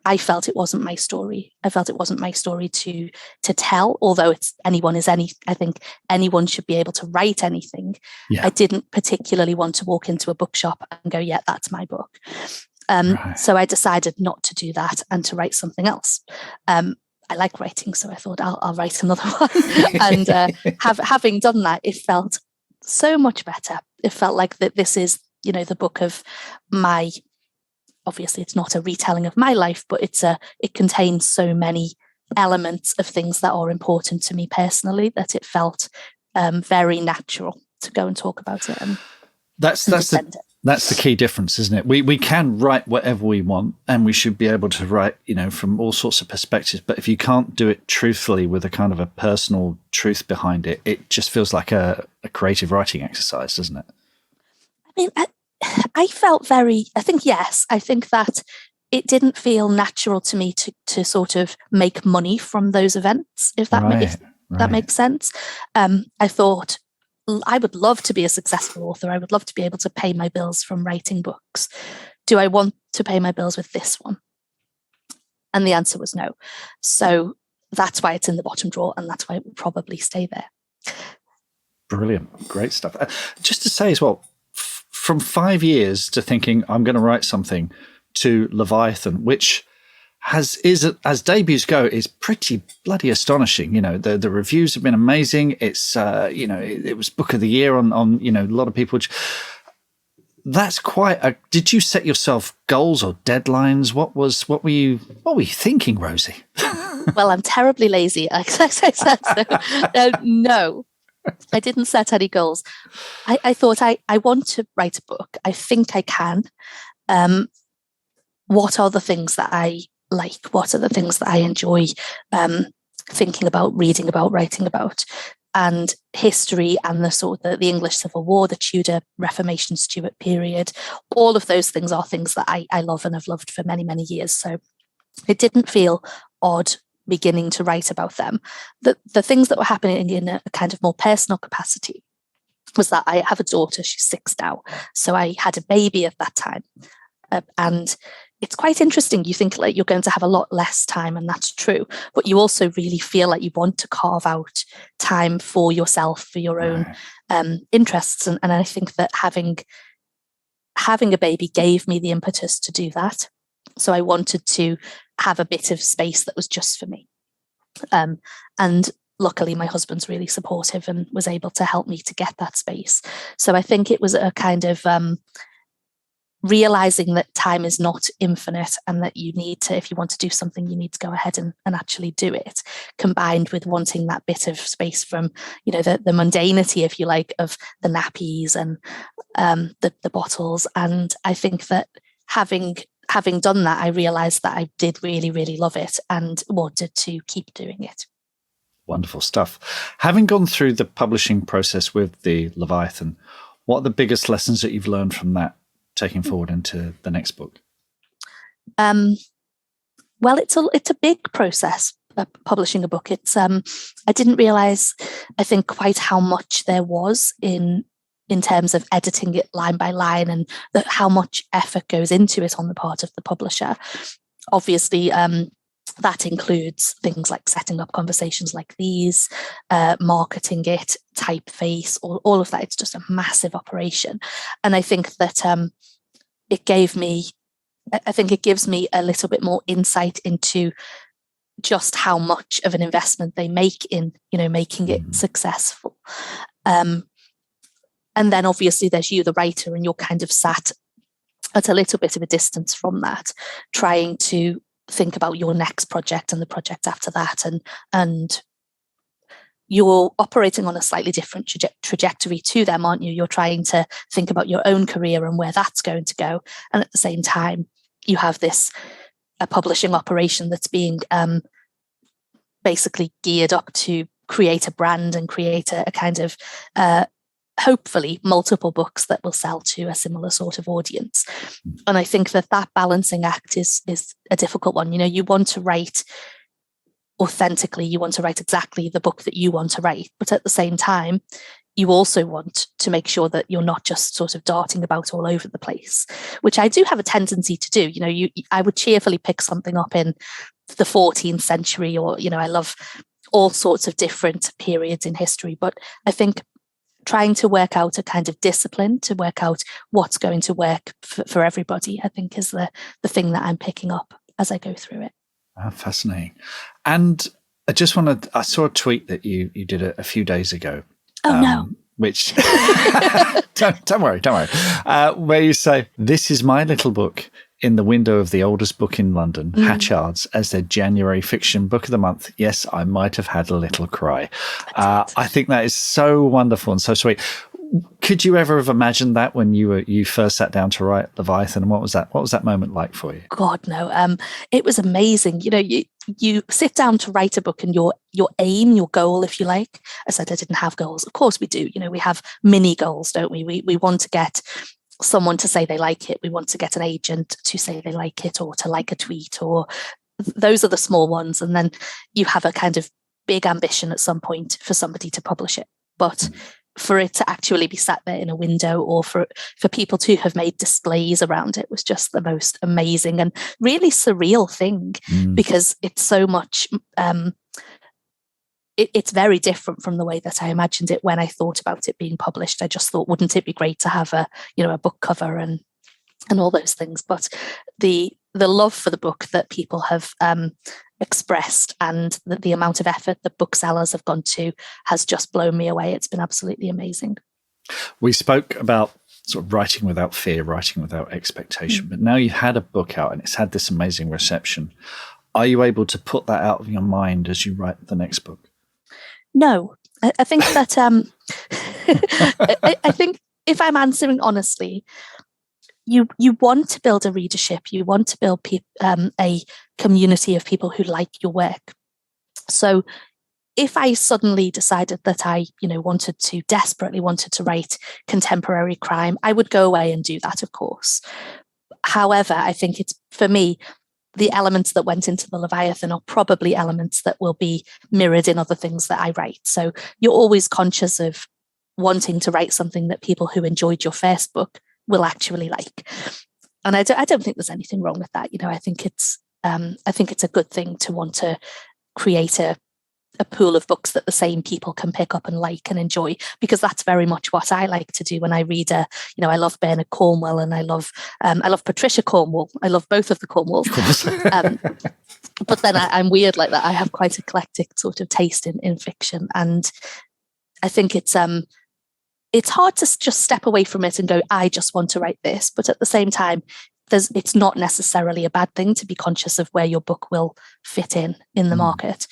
I felt it wasn't my story. I felt it wasn't my story to tell, although I think anyone should be able to write anything. Yeah. I didn't particularly want to walk into a bookshop and go, yeah, that's my book. Right. So I decided not to do that and to write something else. I like writing, so I thought I'll write another one. And having done that, it felt so much better. It felt like that this is, the book of my. Obviously, it's not a retelling of my life, but it contains so many elements of things that are important to me personally that it felt very natural to go and talk about it. And that's the key difference, isn't it? We can write whatever we want, and we should be able to write, from all sorts of perspectives. But if you can't do it truthfully with a kind of a personal truth behind it, it just feels like a creative writing exercise, doesn't it? I mean, I felt I think that it didn't feel natural to me to sort of make money from those events, if that makes sense. I thought I would love to be a successful author. I would love to be able to pay my bills from writing books. Do I want to pay my bills with this one? And the answer was no. So that's why it's in the bottom drawer, and that's why it will probably stay there. Brilliant. Great stuff. Just to say as well, from 5 years to thinking I'm going to write something to Leviathan, which as debuts go, is pretty bloody astonishing. The reviews have been amazing. It's it was book of the year on a lot of people. That's did you set yourself goals or deadlines? What were you thinking, Rosie? Well, I'm terribly lazy. Like I said, so no. I didn't set any goals. I thought I want to write a book. I think I can. What are the things that I like? What are the things that I enjoy thinking about, reading about, writing about? And history and the English Civil War, the Tudor Reformation Stuart period, all of those things are things that I love and have loved for many, many years. So it didn't feel odd beginning to write about them. The things that were happening in a kind of more personal capacity was that I have a daughter. She's 6 now. So I had a baby at that time. And it's quite interesting. You think like you're going to have a lot less time, and that's true. But you also really feel like you want to carve out time for yourself, for your own interests. And I think that having a baby gave me the impetus to do that. So I wanted to have a bit of space that was just for me. And luckily, my husband's really supportive and was able to help me to get that space. So I think it was a kind of realizing that time is not infinite, and that you need to, if you want to do something, you need to go ahead and actually do it, combined with wanting that bit of space from, the mundanity, if you like, of the nappies and the bottles. And I think that having done that, I realized that I did really, really love it and wanted to keep doing it. Wonderful stuff. Having gone through the publishing process with the Leviathan, what are the biggest lessons that you've learned from that, taking forward into the next book? Well, it's a big process. publishing a book. It's I didn't realize, I think, quite how much there was in terms of editing it line by line, and how much effort goes into it on the part of the publisher. Obviously, that includes things like setting up conversations like these, marketing it, typeface, all of that. It's just a massive operation. And I think that it gives me a little bit more insight into just how much of an investment they make in, making it successful. And then obviously there's you, the writer, and you're kind of sat at a little bit of a distance from that, trying to think about your next project and the project after that, and you're operating on a slightly different trajectory to them, aren't you? You're trying to think about your own career and where that's going to go, and at the same time you have a publishing operation that's being basically geared up to create a brand and create a kind of hopefully multiple books that will sell to a similar sort of audience. And I think that balancing act is a difficult one. You want to write authentically, you want to write exactly the book that you want to write, but at the same time you also want to make sure that you're not just sort of darting about all over the place, which I do have a tendency to do. I would cheerfully pick something up in the 14th century, or I love all sorts of different periods in history, but I think trying to work out a kind of discipline to work out what's going to work for everybody, I think, is the thing that I'm picking up as I go through it. Oh, fascinating. And I saw a tweet that you did a few days ago. Oh, no. Which, don't worry. Where you say, "This is my little book in the window of the oldest book in London, Hatchard's, as their January fiction book of the month. Yes, I might have had a little cry." I think that is so wonderful and so sweet. Could you ever have imagined that when you first sat down to write Leviathan? And what was that moment like for you? God, no. It was amazing. You sit down to write a book, and your aim, your goal, if you like. I said I didn't have goals. Of course we do. We have mini goals, don't we? We want to get someone to say they like it. We want to get an agent to say they like it, or to like a tweet, or those are the small ones. And then you have a kind of big ambition at some point for somebody to publish it. But for it to actually be sat there in a window, or for people to have made displays around it, was just the most amazing and really surreal thing, because it's so much, it's very different from the way that I imagined it when I thought about it being published. I just thought, wouldn't it be great to have a book cover and all those things? But the love for the book that people have expressed, and the amount of effort that booksellers have gone to, has just blown me away. It's been absolutely amazing. We spoke about sort of writing without fear, writing without expectation, but now you've had a book out and it's had this amazing reception. Are you able to put that out of your mind as you write the next book? No, I think that I think, if I'm answering honestly, you want to build a readership, you want to build a community of people who like your work. So if I suddenly decided that I desperately wanted to write contemporary crime, I would go away and do that, of course. However, I think it's, for me, the elements that went into the Leviathan are probably elements that will be mirrored in other things that I write. So you're always conscious of wanting to write something that people who enjoyed your first book will actually like. And I don't think there's anything wrong with that. I think it's a good thing to want to create a pool of books that the same people can pick up and like and enjoy, because that's very much what I like to do when I read I love Bernard Cornwell, and I love Patricia Cornwell. I love both of the Cornwells. But then I'm weird like that. I have quite eclectic sort of taste in fiction, and I think it's hard to just step away from it and go, I just want to write this. But at the same time, it's not necessarily a bad thing to be conscious of where your book will fit in the market.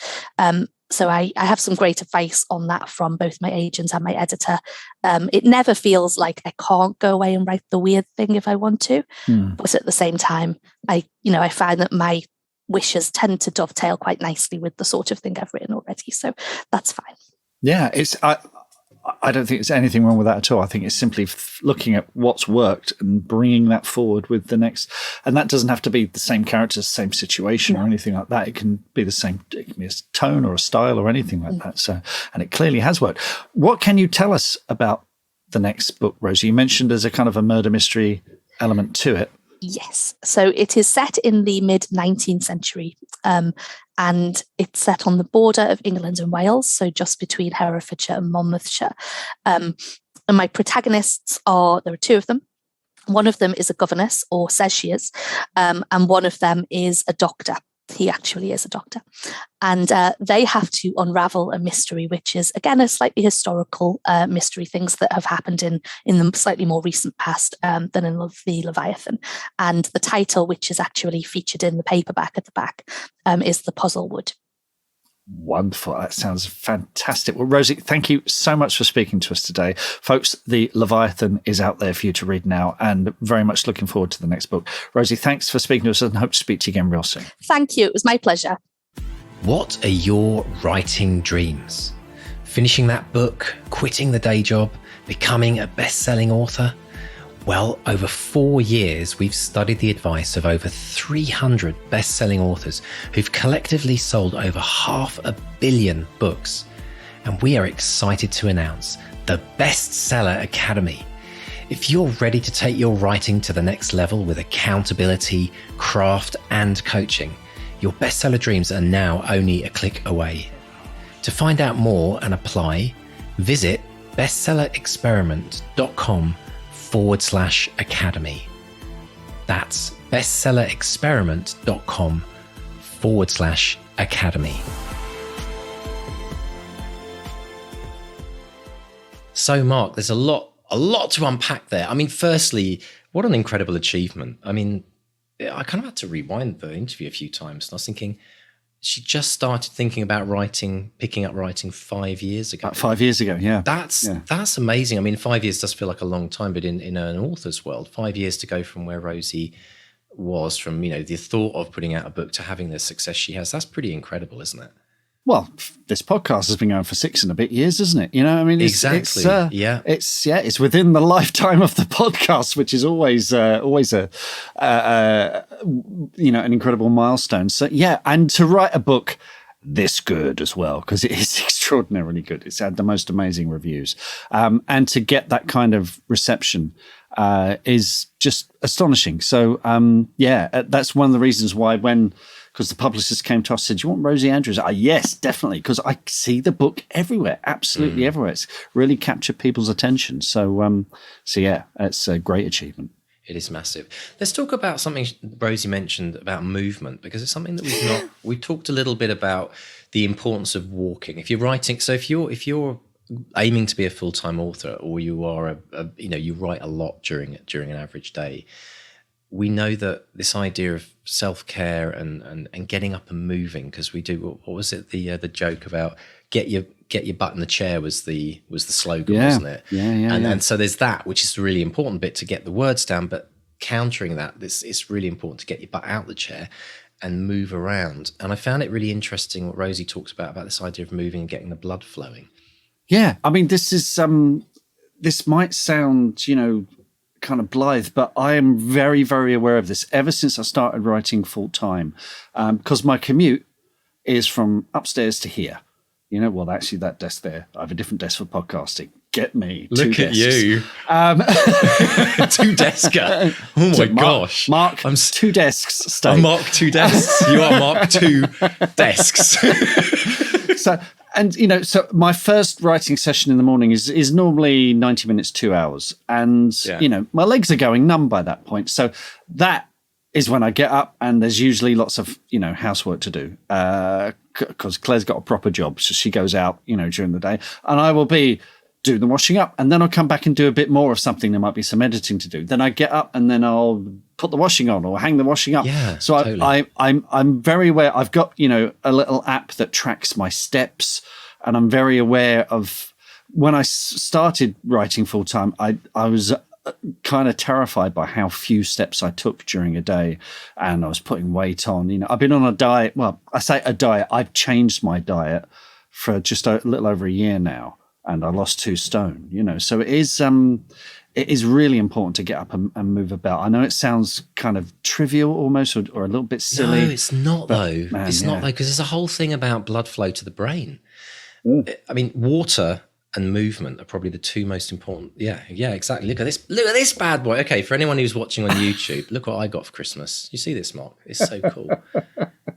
So I have some great advice on that from both my agent and my editor. It never feels like I can't go away and write the weird thing if I want to. But at the same time, I find that my wishes tend to dovetail quite nicely with the sort of thing I've written already. So that's fine. Yeah, I don't think there's anything wrong with that at all. I think it's simply looking at what's worked and bringing that forward with the next. And that doesn't have to be the same characters, same situation or anything like that. It can be the same. It can be a tone or a style or anything like that. So, and it clearly has worked. What can you tell us about the next book, Rosie? You mentioned there's a kind of a murder mystery element to it. Yes. So it is set in the mid-19th century, and it's set on the border of England and Wales, so just between Herefordshire and Monmouthshire. And my protagonists there are two of them. One of them is a governess, or says she is, and one of them is a doctor. He actually is a doctor. And they have to unravel a mystery, which is, again, a slightly historical mystery, things that have happened in the slightly more recent past than in the Leviathan. And the title, which is actually featured in the paperback at the back, is The Puzzlewood. Wonderful. That sounds fantastic. Well, Rosie, thank you so much for speaking to us today. Folks, the Leviathan is out there for you to read now, and very much looking forward to the next book. Rosie, thanks for speaking to us, and hope to speak to you again real soon. Thank you. It was my pleasure. What are your writing dreams? Finishing that book, quitting the day job, becoming a best-selling author? Well, over 4 years, we've studied the advice of over 300 best-selling authors who've collectively sold over 500 million books. And we are excited to announce the Bestseller Academy. If you're ready to take your writing to the next level with accountability, craft, and coaching, your bestseller dreams are now only a click away. To find out more and apply, visit bestsellerexperiment.com/academy. That's bestsellerexperiment.com/academy. So, Mark, there's a lot to unpack there. I mean, firstly, what an incredible achievement. I mean, I kind of had to rewind the interview a few times, and I was thinking, she just started thinking about picking up writing 5 years ago. About 5 years ago, yeah. That's amazing. I mean, 5 years does feel like a long time, but in an author's world, 5 years to go from where Rosie was, from, the thought of putting out a book to having the success she has, that's pretty incredible, isn't it? Well, this podcast has been going for 6 and a bit years, isn't it? I mean, exactly. It's within the lifetime of the podcast, which is always an incredible milestone. So yeah, and to write a book this good as well, because it is extraordinarily good. It's had the most amazing reviews, and to get that kind of reception is just astonishing. So that's one of the reasons why because the publicist came to us and said, "Do you want Rosie Andrews?" Yes, definitely, because I see the book everywhere, absolutely everywhere. It's really captured people's attention. So yeah, it's a great achievement. It is massive. Let's talk about something Rosie mentioned about movement, because it's something that we've talked a little bit about the importance of walking. If you're writing, so if you're aiming to be a full-time author, or you are you write a lot during an average day, we know that this idea of self-care and getting up and moving, because we do, what was it, the joke about get your butt in the chair was the slogan, wasn't it? And so there's that, which is the really important bit, to get the words down, but countering that, it's really important to get your butt out the chair and move around. And I found it really interesting what Rosie talks about this idea of moving and getting the blood flowing. Yeah, I mean, this might sound, kind of blithe, but I am very, very aware of this ever since I started writing full time, because my commute is from upstairs to here. Actually, that desk there, I have a different desk for podcasting. Get me. Look at you. Two-desker. Oh my gosh. Mark, I'm 2 desks. Stay. I'm Mark 2 desks. You are Mark 2 desks. So my first writing session in the morning is normally 90 minutes, 2 hours. And, my legs are going numb by that point. So that is when I get up, and there's usually lots of, housework to do. Because Claire's got a proper job. So she goes out, during the day, and I will be doing the washing up, and then I'll come back and do a bit more of something. There might be some editing to do. Then I get up, and then I'll put the washing on or hang the washing up. Yeah, so totally. I'm very aware. I've got, a little app that tracks my steps, and I'm very aware of when I started writing full time, I was kind of terrified by how few steps I took during a day, and I was putting weight on. I've been on a diet. Well, I say a diet. I've changed my diet for just a little over a year now. and I lost 2 stone, so it is really important to get up and move about. I know it sounds kind of trivial almost, or a little bit silly. No, it's not though. It's not though, because there's a whole thing about blood flow to the brain. I mean, water and movement are probably the 2 most important. Yeah, exactly. Look at this bad boy. Okay, for anyone who's watching on YouTube, look what I got for Christmas. You see this, Mark? It's so cool.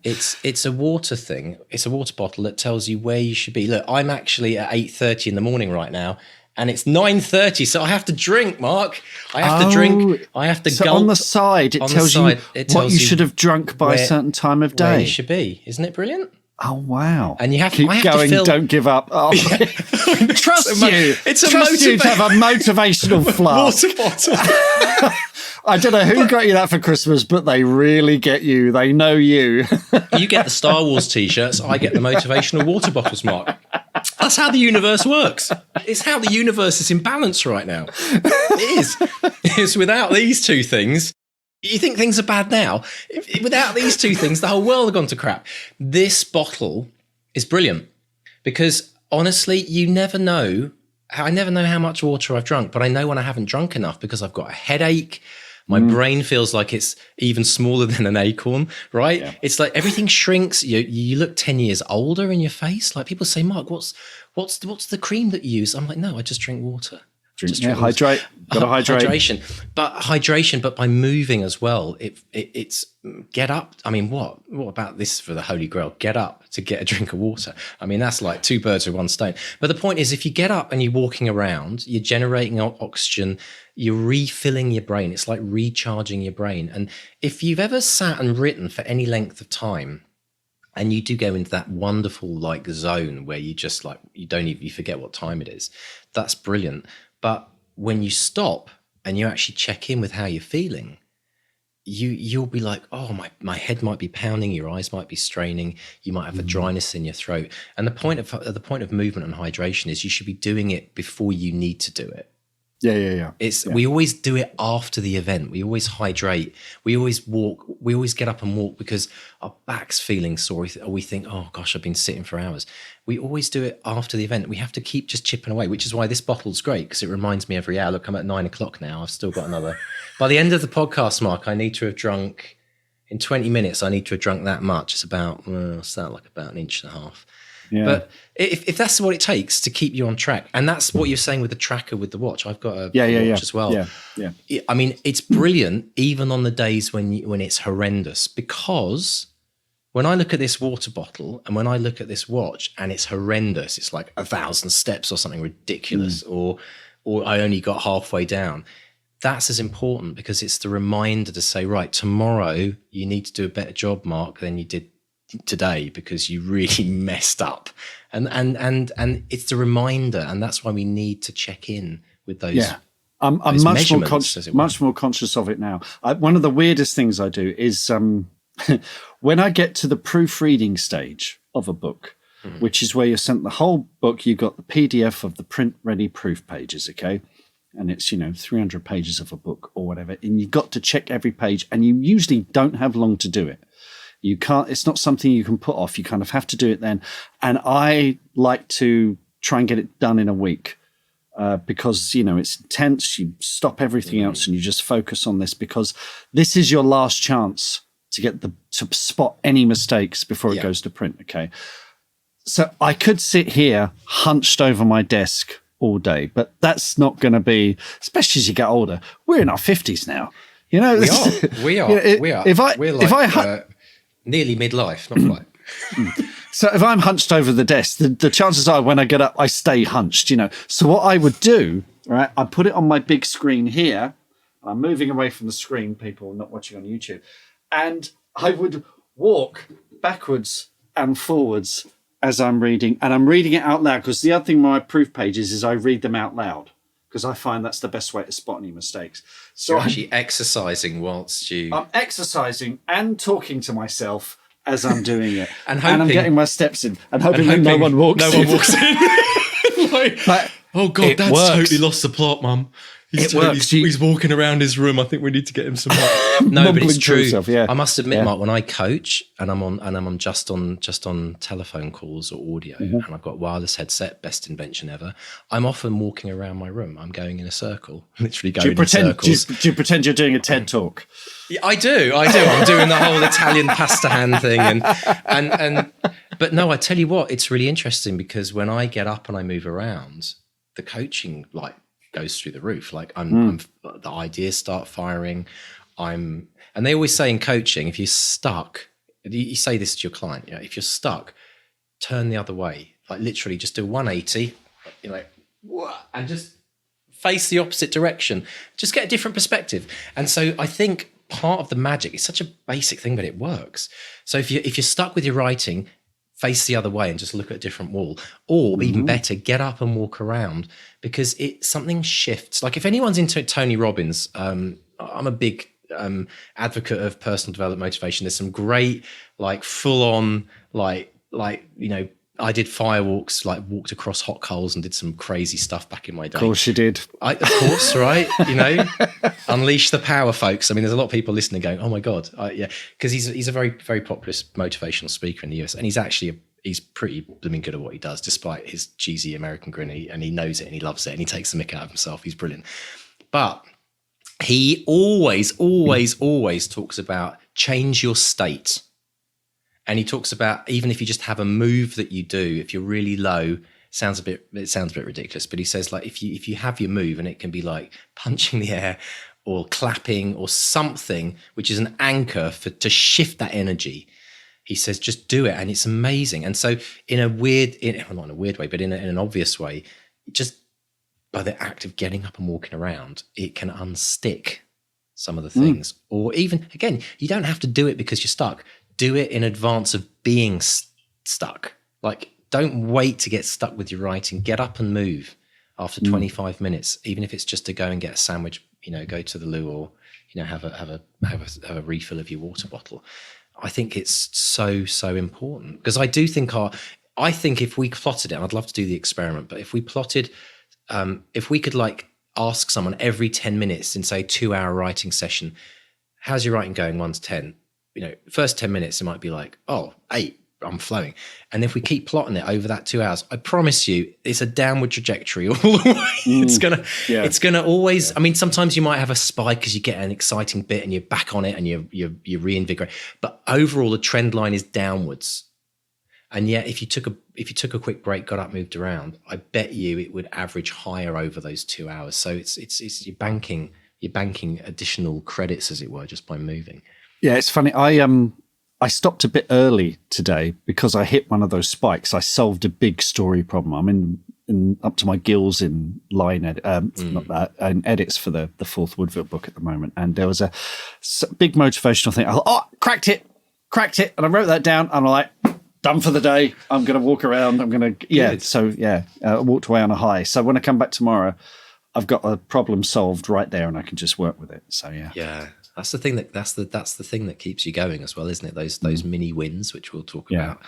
It's a water thing. It's a water bottle that tells you where you should be. Look, I'm actually at 8:30 in the morning right now, and it's 9:30, so I have to drink, Mark. I have to drink. I have to so gulp. On the side, it tells you what you should have drunk by a certain time of day. Where you should be. Isn't it brilliant? Oh, wow. And you have Keep going, don't give up. Oh, trust you. It's a trust you to have a motivational flask. Water bottle. I don't know who got you that for Christmas, but they really get you. They know you. You get the Star Wars T-shirts. I get the motivational water bottles, Mark. That's how the universe works. It's how the universe is in balance right now. It is. It's without these 2 things. You think things are bad now? Without these 2 things, the whole world had gone to crap. This bottle is brilliant because honestly, you never know. I never know how much water I've drunk, but I know when I haven't drunk enough because I've got a headache. My brain feels like it's even smaller than an acorn, right? Yeah. It's like everything shrinks. You look 10 years older in your face. Like people say, Mark, what's the cream that you use? I'm like, no, I just drink water. Hydrate. Got to hydrate. Hydration, but by moving as well. It's get up. I mean, what about this for the Holy Grail? Get up to get a drink of water. I mean, that's like 2 birds with 1 stone. But the point is, if you get up and you're walking around, you're generating oxygen, you're refilling your brain. It's like recharging your brain. And if you've ever sat and written for any length of time, and you do go into that wonderful like zone where you just like you forget what time it is, that's brilliant. But when you stop and you actually check in with how you're feeling, you'll be like, oh, my head might be pounding, your eyes might be straining, you might have a dryness in your throat. And the point of movement and hydration is you should be doing it before you need to do it. Yeah. We always do it after the event. We always hydrate. We always walk. We always get up and walk because our back's feeling sore. Or we think, oh gosh, I've been sitting for hours. We always do it after the event. We have to keep just chipping away, which is why this bottle's great because it reminds me every hour. Look, I'm at 9 o'clock now. I've still got another. By the end of the podcast, Mark, I need to have drunk in 20 minutes. I need to have drunk that much. It's about about an inch and a half. Yeah. But if that's what it takes to keep you on track, and that's what you're saying with the tracker with the watch, I've got a watch as well. Yeah. I mean, it's brilliant even on the days when it's horrendous, because when I look at this water bottle and when I look at this watch and it's horrendous, it's like 1,000 steps or something ridiculous, or I only got halfway down. That's as important because it's the reminder to say, right, tomorrow you need to do a better job, Mark, than you did today because you really messed up, and it's the reminder, and that's why we need to check in with those. Yeah, I'm much more conscious of it now. One of the weirdest things I do is when I get to the proofreading stage of a book, which is where you're sent the whole book. You've got the PDF of the print ready proof pages, okay, and it's 300 pages of a book or whatever, and you've got to check every page, and you usually don't have long to do it. You can't, it's not something you can put off. You kind of have to do it then. And I like to try and get it done in a week because, it's intense. You stop everything else and you just focus on this because this is your last chance to spot any mistakes before it goes to print. Okay. So I could sit here hunched over my desk all day, but that's not going to be, especially as you get older. We're in our 50s now. We are. If I nearly midlife, not quite. So if I'm hunched over the desk, the chances are when I get up, I stay hunched, So what I would do, right, I put it on my big screen here. I'm moving away from the screen, people not watching on YouTube. And I would walk backwards and forwards as I'm reading. And I'm reading it out loud because the other thing with my proof pages is I read them out loud because I find that's the best way to spot any mistakes. So you're actually exercising whilst I'm exercising and talking to myself as I'm doing it. and I'm getting my steps in and hoping that no one walks in. Like, oh God, Dad's totally lost the plot, Mum. It works. He's walking around his room. I think we need to get him some help. No, but it's true. Himself, yeah. I must admit, Mark, when I coach and I'm just on telephone calls or audio, and I've got a wireless headset, best invention ever, I'm often walking around my room. I'm going in a circle, literally going in circles. Do you pretend you're doing a TED talk? Yeah, I do. I'm doing the whole Italian pasta hand thing, and but no, I tell you what, it's really interesting because when I get up and I move around, the coaching goes through the roof. Like I'm the ideas start firing. And they always say in coaching, if you're stuck, you say this to your client, if you're stuck, turn the other way. Like literally just do 180, and just face the opposite direction. Just get a different perspective. And so I think part of the magic, it's such a basic thing, but it works. So if you're stuck with your writing, face the other way and just look at a different wall, or even better, get up and walk around, because something shifts. Like if anyone's into Tony Robbins, I'm a big advocate of personal development motivation. There's some great full on I did firewalks, walked across hot coals and did some crazy stuff back in my day. Of course you did. Of course, right? Unleash the power, folks. I mean, there's a lot of people listening going, oh my God. Because he's a very, very popular motivational speaker in the US. And he's pretty blooming good at what he does, despite his cheesy American grin. And he knows it and he loves it and he takes the mick out of himself. He's brilliant. But he always talks about change your state. And he talks about, even if you just have a move that you do, if you're really low, it sounds a bit ridiculous, but he says if you have your move, and it can be like punching the air or clapping or something, which is an anchor to shift that energy. He says, just do it. And it's amazing. And so not in a weird way, but in an obvious way, just by the act of getting up and walking around, it can unstick some of the things. Or even, again, you don't have to do it because you're stuck. Do it in advance of being stuck. Don't wait to get stuck with your writing. Get up and move after 25 minutes, even if it's just to go and get a sandwich, go to the loo, or, have a refill of your water bottle. I think it's so, so important, because I do think if we plotted it, and I'd love to do the experiment, but if we plotted, if we could ask someone every 10 minutes in say 2-hour writing session, how's your writing going 1 to 10? First 10 minutes, it might be 8, I'm flowing. And if we keep plotting it over that 2 hours, I promise you, it's a downward trajectory all the way. It's gonna always, I mean, sometimes you might have a spike because you get an exciting bit and you're back on it and you reinvigorate. But overall, the trend line is downwards. And yet, if you took a quick break, got up, moved around, I bet you it would average higher over those 2 hours. So it's you're banking additional credits, as it were, just by moving. Yeah, it's funny. I stopped a bit early today because I hit one of those spikes. I solved a big story problem. I'm in up to my gills in line and edits for the fourth Woodville book at the moment. And there was a big motivational thing. I thought, cracked it. And I wrote that down. And I'm like, done for the day. I'm going to walk around. I'm going to, I walked away on a high. So when I come back tomorrow, I've got a problem solved right there and I can just work with it. So, yeah. Yeah. That's the thing that's the thing that keeps you going as well, isn't it? Those mini wins, which we'll talk about.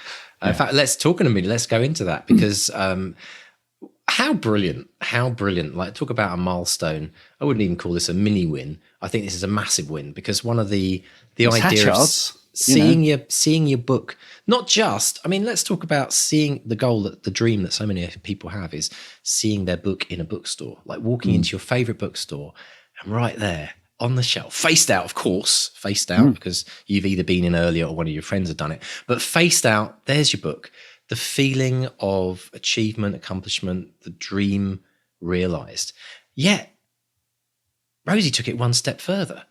In fact, let's talk in a minute. Let's go into that, because how brilliant! Talk about a milestone. I wouldn't even call this a mini win. I think this is a massive win, because one of the idea of seeing your book, not just. I mean, let's talk about seeing the dream that so many people have is seeing their book in a bookstore, walking into your favorite bookstore and right there, on the shelf, faced out, because you've either been in earlier or one of your friends have done it, but faced out, there's your book. The feeling of achievement, accomplishment, the dream realized. Yet, Rosie took it one step further.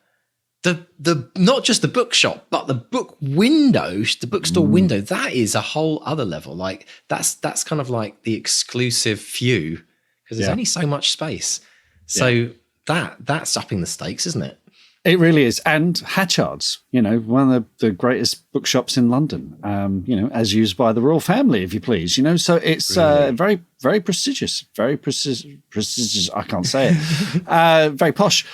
The not just the bookshop, but the book window, the bookstore window, that is a whole other level. That's kind of like the exclusive few, because there's only so much space. So that's upping the stakes, isn't it? It really is. And Hatchard's, one of the greatest bookshops in London, as used by the royal family, if you please, so it's very, very prestigious, prestigious. I can't say it. Very posh.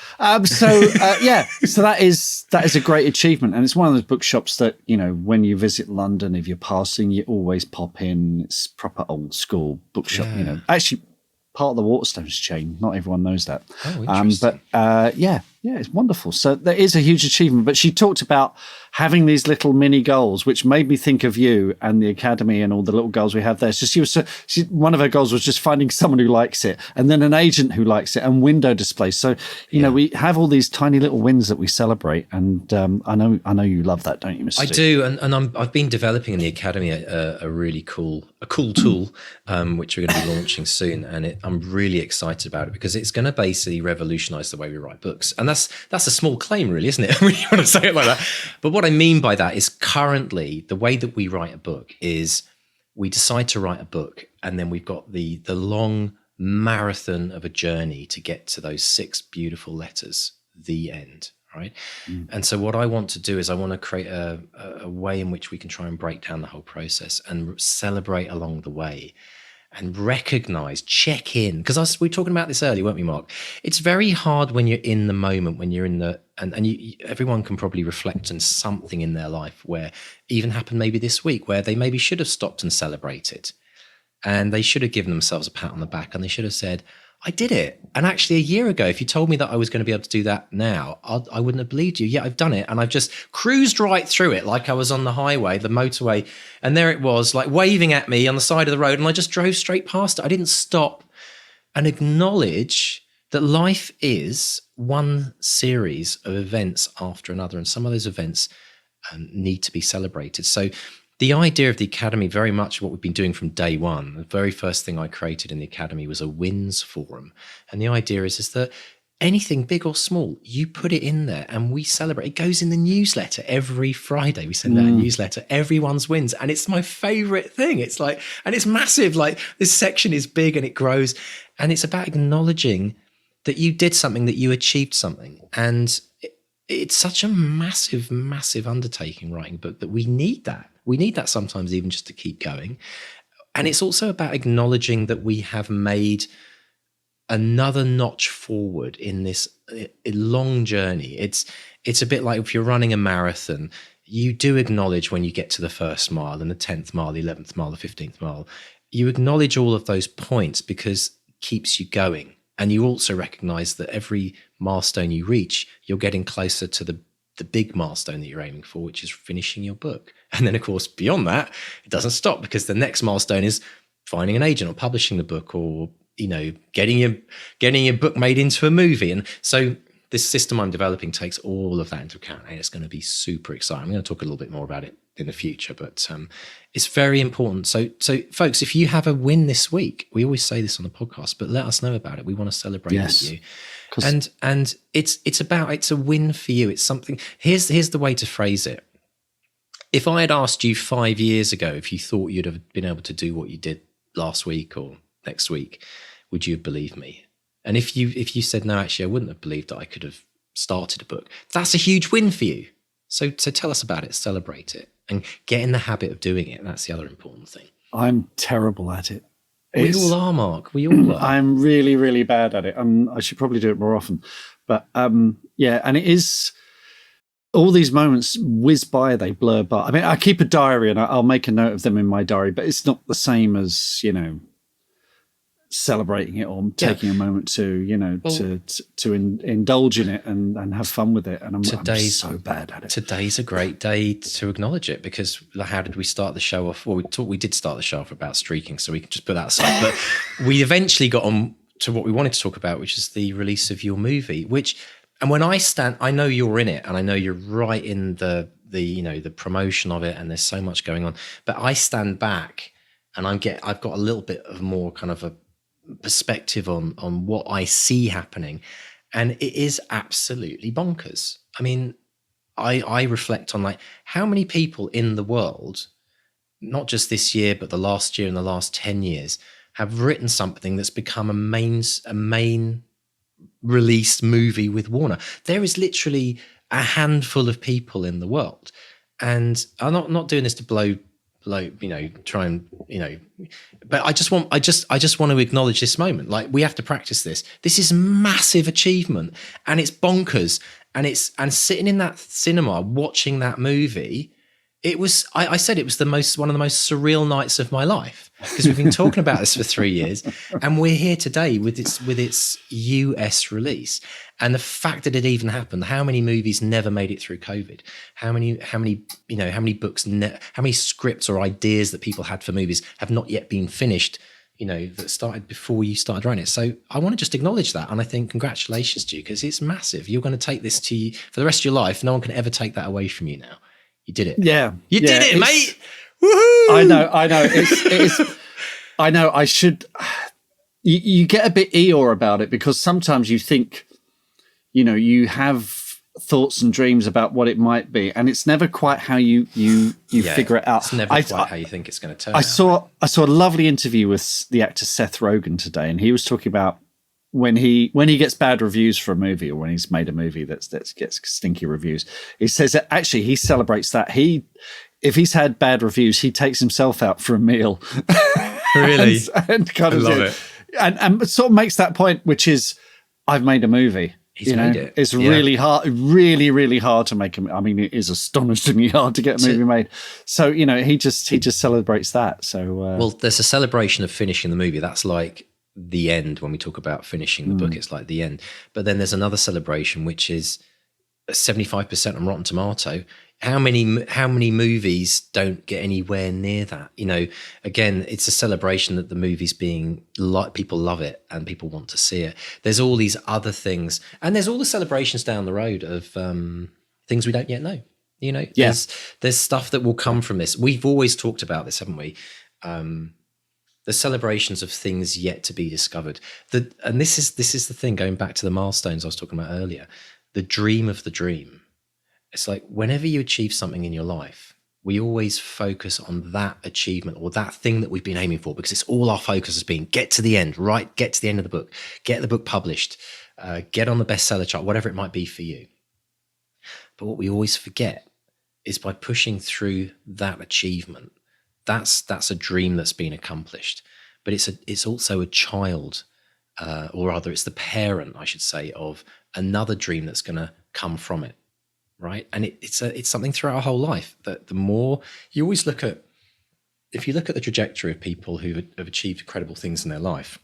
So that is a great achievement. And it's one of those bookshops that, when you visit London, if you're passing, you always pop in. It's proper old school bookshop, Actually, part of the Waterstones chain. Not everyone knows that. Oh, interesting. Yeah, it's wonderful. So that is a huge achievement. But she talked about having these little mini goals, which made me think of you and the Academy and all the little goals we have there. So one of her goals was just finding someone who likes it, and then an agent who likes it, and window displays. So you know, we have all these tiny little wins that we celebrate, and I know you love that, don't you, Mr. I Steve? do, and I've been developing in the Academy a really cool tool, which we're going to be launching soon, and I'm really excited about it because it's going to basically revolutionise the way we write books, and that's a small claim, really, isn't it? When you want to say it like that. But what I mean by that is currently the way that we write a book is we decide to write a book, and then we've got the long marathon of a journey to get to those 6 beautiful letters, the end. Right. And so what I want to do is I want to create a way in which we can try and break down the whole process and celebrate along the way and recognize, check in. Because we were talking about this earlier, weren't we, Mark? It's very hard when you're in the moment, when you're in the, and everyone can probably reflect on something in their life where even happened maybe this week where they maybe should have stopped and celebrated. And they should have given themselves a pat on the back and they should have said, I did it. And actually a year ago, if you told me that I was going to be able to do that now, I wouldn't have believed you. Yeah, I've done it. And I've just cruised right through it like I was on the highway, the motorway. And there it was, like waving at me on the side of the road. And I just drove straight past it. I didn't stop and acknowledge that life is one series of events after another. And some of those events need to be celebrated. So the idea of the Academy, very much what we've been doing from day one, the very first thing I created in the Academy was a wins forum. And the idea is that anything big or small, you put it in there and we celebrate. It goes in the newsletter every Friday. We send out a newsletter, everyone's wins. And it's my favorite thing. It's like, and it's massive. Like this section is big and it grows. And it's about acknowledging that you did something, that you achieved something. And it's such a massive, massive undertaking writing a book that we need that. We need that sometimes even just to keep going. And it's also about acknowledging that we have made another notch forward in this long journey. It's a bit like if you're running a marathon, you do acknowledge when you get to the first mile and the 10th mile, the 11th mile, the 15th mile. You acknowledge all of those points because it keeps you going. And you also recognize that every milestone you reach, you're getting closer to the big milestone that you're aiming for, which is finishing your book. And then, of course, beyond that, it doesn't stop because the next milestone is finding an agent or publishing the book or, you know, getting your book made into a movie. And so this system I'm developing takes all of that into account, and it's going to be super exciting. I'm going to talk a little bit more about it in the future, but it's very important. So folks, if you have a win this week, we always say this on the podcast, but let us know about it. We want to celebrate with you. And it's a win for you. It's something. Here's the way to phrase it. If I had asked you 5 years ago if you thought you'd have been able to do what you did last week or next week, would you have believed me? And if you said no, actually, I wouldn't have believed that I could have started a book. That's a huge win for you. So tell us about it, celebrate it, and get in the habit of doing it. That's the other important thing. I'm terrible at it. We all are, Mark. We all are. I'm really, really bad at it. I should probably do it more often. But yeah, and it is, all these moments whiz by, they blur by. I mean, I keep a diary and I'll make a note of them in my diary, but it's not the same as, you know, celebrating it or taking a moment to, you know, to indulge in it and have fun with it. And I'm so bad at it. Today's a great day to acknowledge it, because how did we start the show off? Well, we did start the show off about streaking, so we can just put that aside. But we eventually got on to what we wanted to talk about, which is the release of your movie, and when I know you're in it and I know you're right in the you know, the promotion of it, and there's so much going on, but I stand back and I've got a little bit of more kind of a perspective on what I see happening, and it is absolutely bonkers. I mean, I reflect on like how many people in the world, not just this year but the last year and the last 10 years, have written something that's become a main released movie with Warner. There is literally a handful of people in the world, and I'm not doing this to blow, you know, try and, you know, but I just want to acknowledge this moment. Like, we have to practice this. This is massive achievement, and it's bonkers. And sitting in that cinema watching that movie, it was, I said it was one of the most surreal nights of my life, because we've been talking about this for 3 years, and we're here today with its US release. And the fact that it even happened, how many movies never made it through COVID? How many books, how many scripts or ideas that people had for movies have not yet been finished, that started before you started writing it. So I want to just acknowledge that. And I think congratulations to you, because it's massive. You're going to take this to you for the rest of your life. No one can ever take that away from you now. You did it. Yeah. You did it, mate. Woohoo! I know. It's I know I should, you get a bit Eeyore about it, because sometimes you think, you have thoughts and dreams about what it might be, and it's never quite how you figure it out. It's never quite how you think it's going to turn out. I saw a lovely interview with the actor Seth Rogen today, and he was talking about when he gets bad reviews for a movie, or when he's made a movie that gets stinky reviews. He says that actually he celebrates that. If he's had bad reviews, he takes himself out for a meal. Really? and kind of love it. And sort of makes that point, which is, I've made a movie. He's made it. It's really hard, really, really hard to make a. I mean, it is astonishingly hard to get a movie made. So he just celebrates that. So well, there's a celebration of finishing the movie. That's like the end. When we talk about finishing the book, it's like the end. But then there's another celebration, which is 75% on Rotten Tomato. How many movies don't get anywhere near that? Again, it's a celebration that the movie's being people love it and people want to see it. There's all these other things, and there's all the celebrations down the road of things we don't yet know. There's stuff that will come from this. We've always talked about this, haven't we? The celebrations of things yet to be discovered. And this is the thing, going back to the milestones I was talking about earlier. The dream of the dream. It's like whenever you achieve something in your life, we always focus on that achievement or that thing that we've been aiming for, because it's all our focus has been get to the end, right? Get to the end of the book, get the book published, get on the bestseller chart, whatever it might be for you. But what we always forget is by pushing through that achievement, that's a dream that's been accomplished. But it's also a child, or rather it's the parent, I should say, of another dream that's going to come from it. Right. And it's something throughout our whole life that the more you always if you look at the trajectory of people who have achieved incredible things in their life,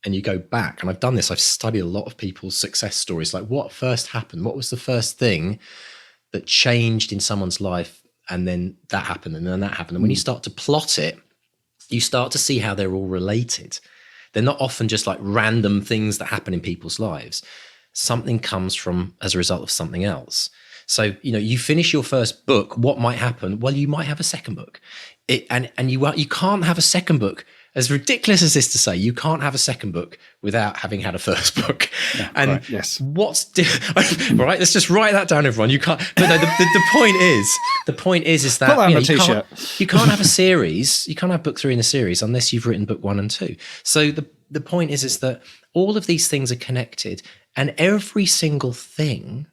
and you go back, and I've done this, I've studied a lot of people's success stories, like what first happened? What was the first thing that changed in someone's life? And then that happened, and then that happened. And when you start to plot it, you start to see how they're all related. They're not often just like random things that happen in people's lives. Something comes from as a result of something else. So, you finish your first book, what might happen? Well, you might have a second book. And you can't have a second book. As ridiculous as this to say, you can't have a second book without having had a first book. Yeah, and right, yes. Right, let's just write that down, everyone. You can't, but no, the point is that, put that on a t-shirt. You can't have a series, you can't have book 3 in a series unless you've written book 1 and 2. So the point is that all of these things are connected, and every single thing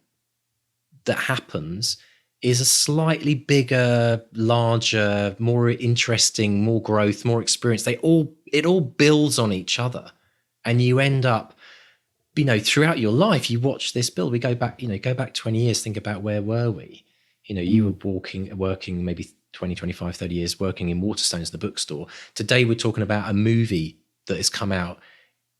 that happens is a slightly bigger, larger, more interesting, more growth, more experience. It all builds on each other, and you end up, throughout your life, you watch this build. We go back 20 years, think about where were we? You were working maybe 20, 25, 30 years, working in Waterstones in the bookstore. Today, we're talking about a movie that has come out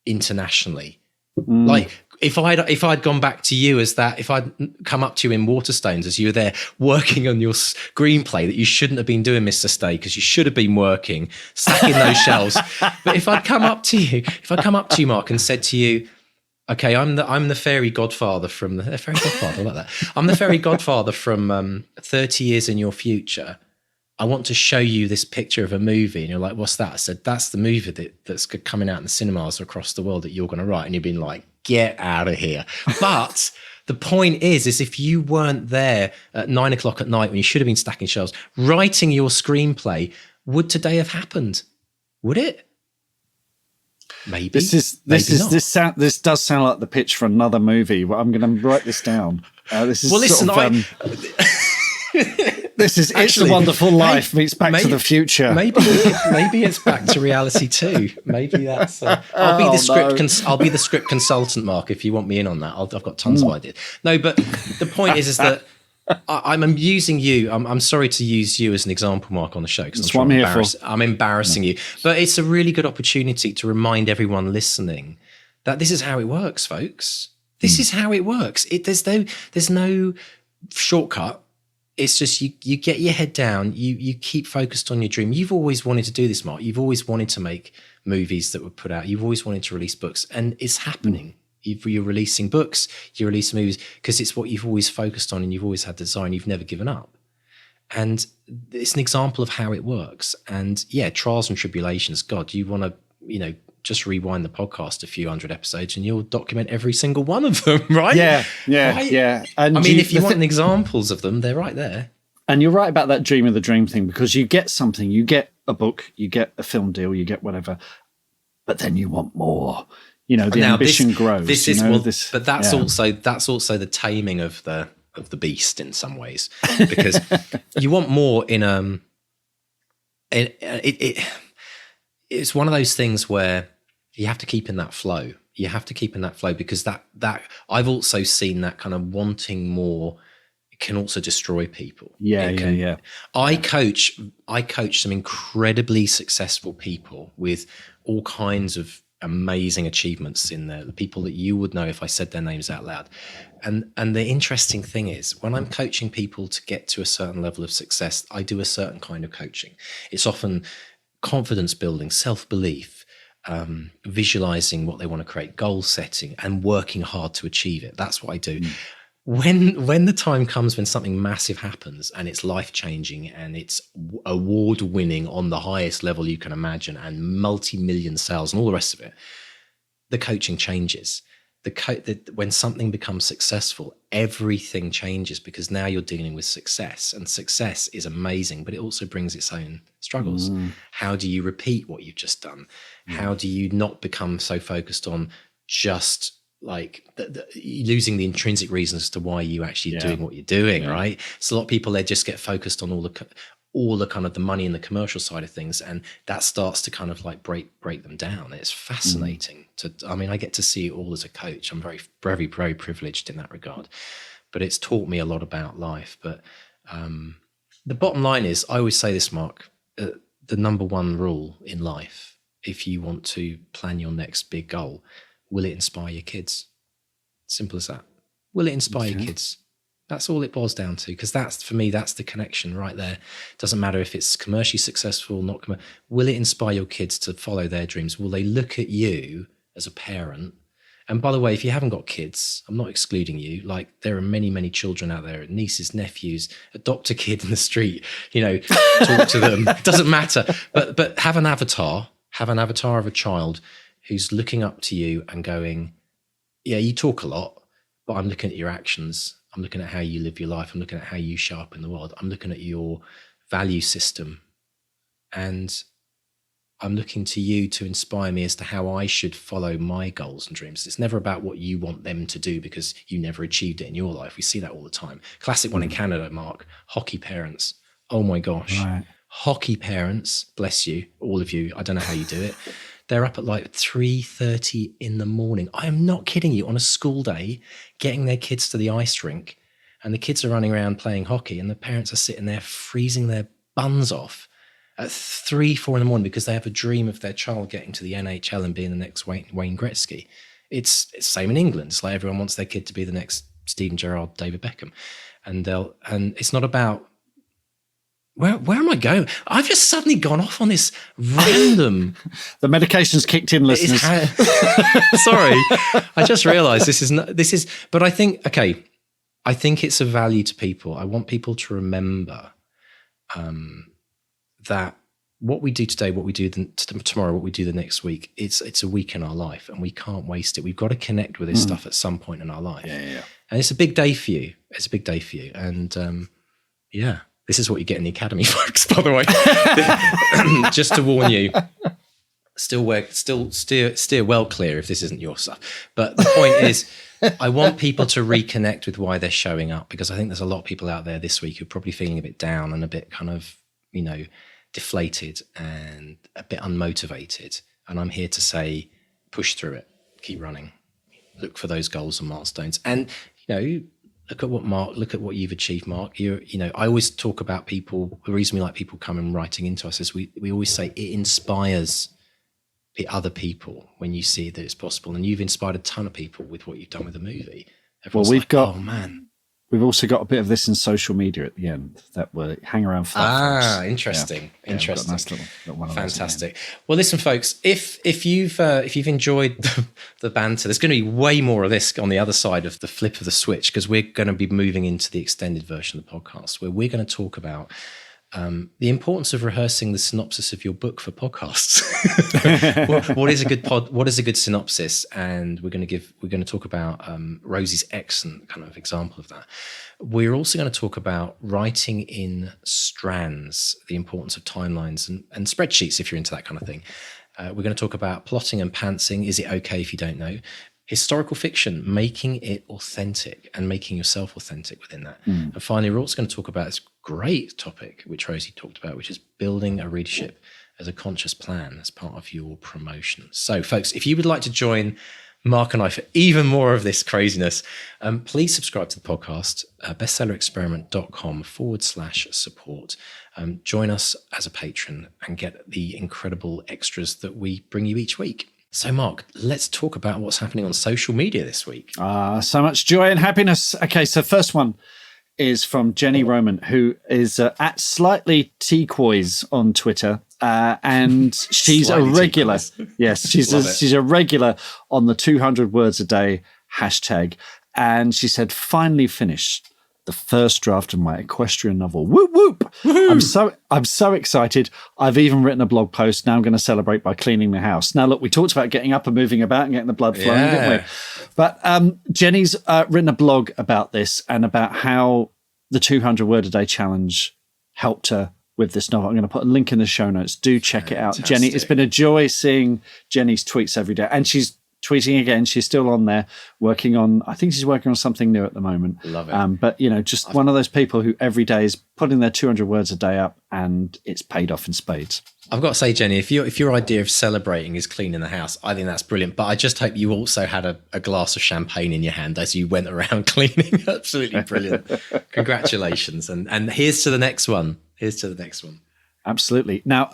internationally. Like if I'd gone back to you as that, if I'd come up to you in Waterstones as you were there working on your screenplay that you shouldn't have been doing, Mr. Stay, because you should have been working, stacking those shelves. But if I'd come up to you, Mark, and said to you, okay, I'm the fairy godfather from the fairy godfather, I like that. I'm the fairy godfather from 30 years in your future. I want to show you this picture of a movie. And you're like, what's that? I said, that's the movie that's coming out in the cinemas across the world that you're going to write. And you've been like, get out of here. But the point is if you weren't there at 9 o'clock at night when you should have been stacking shelves, writing your screenplay, would today have happened? Would it? Maybe. This does sound like the pitch for another movie. Well, I'm going to write this down. This is this is It's a Wonderful Life meets Back to the Future. Maybe it's Back to Reality too. Maybe that's. I'll be the script consultant, Mark. If you want me in on that, I've got tons of ideas. No, but the point is that I'm using you. I'm sorry to use you as an example, Mark, on the show, because I'm embarrassing you. But it's a really good opportunity to remind everyone listening that this is how it works, folks. This is how it works. There's no shortcut. It's just you get your head down. You keep focused on your dream. You've always wanted to do this, Mark. You've always wanted to make movies that were put out. You've always wanted to release books, and it's happening. You're releasing books, you're releasing movies, because it's what you've always focused on and you've always had desire and you've never given up. And it's an example of how it works. And yeah, trials and tribulations, God, you want to, just rewind the podcast a few hundred episodes and you'll document every single one of them, right? Yeah. And if you want examples of them, they're right there. And you're right about that dream of the dream thing, because you get something, you get a book, you get a film deal, you get whatever, but then you want more. The ambition grows. But that's also the taming of the beast in some ways, because you want more it's one of those things where you have to keep in that flow. You have to keep in that flow, because that I've also seen that kind of wanting more can also destroy people. Yeah. I coach some incredibly successful people with all kinds of amazing achievements in there, the people that you would know if I said their names out loud. And the interesting thing is, when I'm coaching people to get to a certain level of success, I do a certain kind of coaching. It's often confidence building, self-belief, visualizing what they want to create, goal setting, and working hard to achieve it. That's what I do. When the time comes when something massive happens and it's life-changing and it's award-winning on the highest level you can imagine and multi-million sales and all the rest of it, the coaching changes. When something becomes successful, everything changes, because now you're dealing with success, and success is amazing, but it also brings its own struggles. How do you repeat what you've just done? How do you not become so focused on just like losing the intrinsic reasons as to why you actually doing what you're doing, right? So a lot of people, they just get focused on all the kind of the money and the commercial side of things, and that starts to kind of like break them down. It's fascinating I get to see it all as a coach. I'm very, very, very privileged in that regard, but it's taught me a lot about life. But the bottom line is, I always say this, Mark, the number one rule in life, if you want to plan your next big goal, will it inspire your kids? Simple as that. Will it inspire your kids? That's all it boils down to, because that's, for me, that's the connection right there. Doesn't matter if it's commercially successful, not will it inspire your kids to follow their dreams? Will they look at you as a parent? And by the way, if you haven't got kids, I'm not excluding you. Like, there are many, many children out there, nieces, nephews. Adopt a kid in the street, talk to them. It doesn't matter. But have an avatar of a child who's looking up to you and going, yeah, you talk a lot, but I'm looking at your actions. I'm looking at how you live your life. I'm looking at how you show up in the world. I'm looking at your value system. And I'm looking to you to inspire me as to how I should follow my goals and dreams. It's never about what you want them to do because you never achieved it in your life. We see that all the time. Classic one in Canada, Mark, hockey parents. Oh my gosh. Right. Hockey parents, bless you, all of you. I don't know how you do it. They're up at like 3:30 in the morning. I am not kidding you, on a school day, getting their kids to the ice rink, and the kids are running around playing hockey, and the parents are sitting there freezing their buns off at 3-4 in the morning because they have a dream of their child getting to the NHL and being the next Wayne Gretzky. It's the same in England. It's like everyone wants their kid to be the next Steven Gerrard, David Beckham. And it's not about, where am I going? I've just suddenly gone off on this random. The medication's kicked in, listeners. Sorry, I just realised but I think it's of value to people. I want people to remember that what we do today, what we do tomorrow, what we do the next week, it's a week in our life, and we can't waste it. We've got to connect with this stuff at some point in our life. Yeah. And it's a big day for you. It's a big day for you. And this is what you get in the academy, folks, by the way. Just to warn you. Steer well clear if this isn't your stuff. But the point is, I want people to reconnect with why they're showing up, because I think there's a lot of people out there this week who are probably feeling a bit down and a bit kind of, deflated and a bit unmotivated. And I'm here to say, push through it, keep running, look for those goals and milestones. And, look at what you've achieved, Mark. I always talk about people. The reason we like people coming writing into us is we always say it inspires the other people when you see that it's possible. And you've inspired a ton of people with what you've done with the movie. Everyone's oh man. We've also got a bit of this in social media at the end that will hang around for us. Interesting. Yeah, Interesting. Nice little one of Fantastic. Well, listen, folks, if you've enjoyed the banter, there's going to be way more of this on the other side of the flip of the switch, because we're going to be moving into the extended version of the podcast, where we're going to talk about the importance of rehearsing the synopsis of your book for podcasts. What is a good synopsis? And we're going to talk about Rosie's excellent kind of example of that. We're also going to talk about writing in strands, the importance of timelines and spreadsheets, if you're into that kind of thing. We're going to talk about plotting and pantsing. Is it okay if you don't know? Historical fiction, making it authentic and making yourself authentic within that. And finally, we're also going to talk about this great topic, which Rosie talked about, which is building a readership as a conscious plan as part of your promotion. So, folks, if you would like to join Mark and I for even more of this craziness, please subscribe to the podcast, bestsellerexperiment.com/support. Join us as a patron and get the incredible extras that we bring you each week. So, Mark, let's talk about what's happening on social media this week. So much joy and happiness. Okay, so first one is from Jenny Roman, who is at Slightly Teaquoys on Twitter. And she's a regular. Yes, she's a regular on the 200 words a day hashtag. And she said, finally finished the first draft of my equestrian novel. Whoop, whoop. Woo-hoo. I'm so excited. I've even written a blog post. Now I'm going to celebrate by cleaning the house. Now, look, we talked about getting up and moving about and getting the blood flowing, didn't we? But Jenny's written a blog about this and about how the 200 word a day challenge helped her with this novel. I'm going to put a link in the show notes. Do check it out. Jenny, it's been a joy seeing Jenny's tweets every day. And she's tweeting again. She's still on there working on, I think she's working on something new at the moment. Love it. But, just one of those people who every day is putting their 200 words a day up, and it's paid off in spades. I've got to say, Jenny, if your idea of celebrating is cleaning the house, I think that's brilliant. But I just hope you also had a glass of champagne in your hand as you went around cleaning. Absolutely brilliant. Congratulations. And here's to the next one. Absolutely. Now,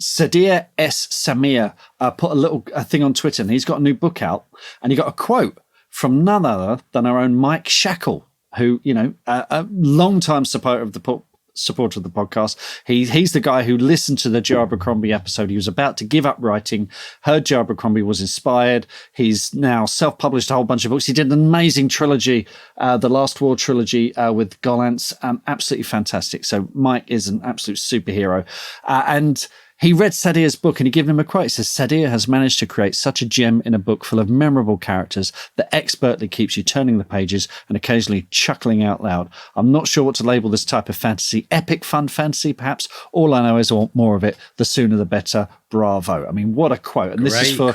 Sadir S. Samir put a little thing on Twitter, and he's got a new book out, and he got a quote from none other than our own Mike Shackle, who, a long-time supporter of the podcast. He's the guy who listened to the Joe Abercrombie episode. He was about to give up writing, heard Joe Abercrombie, was inspired. He's now self-published a whole bunch of books. He did an amazing trilogy, the Last War trilogy with Gollancz. Absolutely fantastic. So Mike is an absolute superhero. And he read Sadir's book and he gave him a quote. He says, Sadir has managed to create such a gem in a book full of memorable characters that expertly keeps you turning the pages and occasionally chuckling out loud. I'm not sure what to label this type of fantasy. Epic fun fantasy, perhaps. All I know is I want more of it. The sooner the better. Bravo. I mean, what a quote. And this is for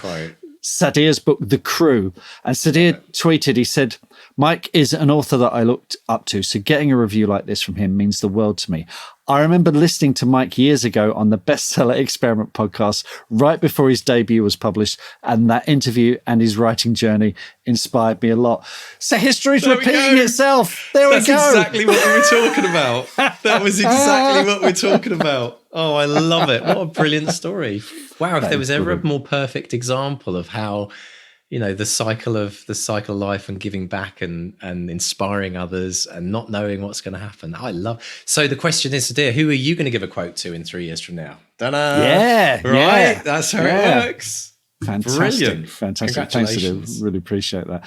Sadir's book, The Crew. And Sadir tweeted, he said, Mike is an author that I looked up to, so getting a review like this from him means the world to me. I remember listening to Mike years ago on the Bestseller Experiment podcast right before his debut was published, and that interview and his writing journey inspired me a lot. So history's repeating itself. That's exactly what we were talking about. That was exactly what we're talking about. Oh, I love it. What a brilliant story. Wow, if there was ever a more perfect example of how, the cycle of life and giving back and inspiring others and not knowing what's going to happen. So the question is, Sadir, who are you going to give a quote to in 3 years from now? Ta-da! Yeah. Right? Yeah. That's how it works. Fantastic. Brilliant. Fantastic. Thanks, Sadir. Really appreciate that.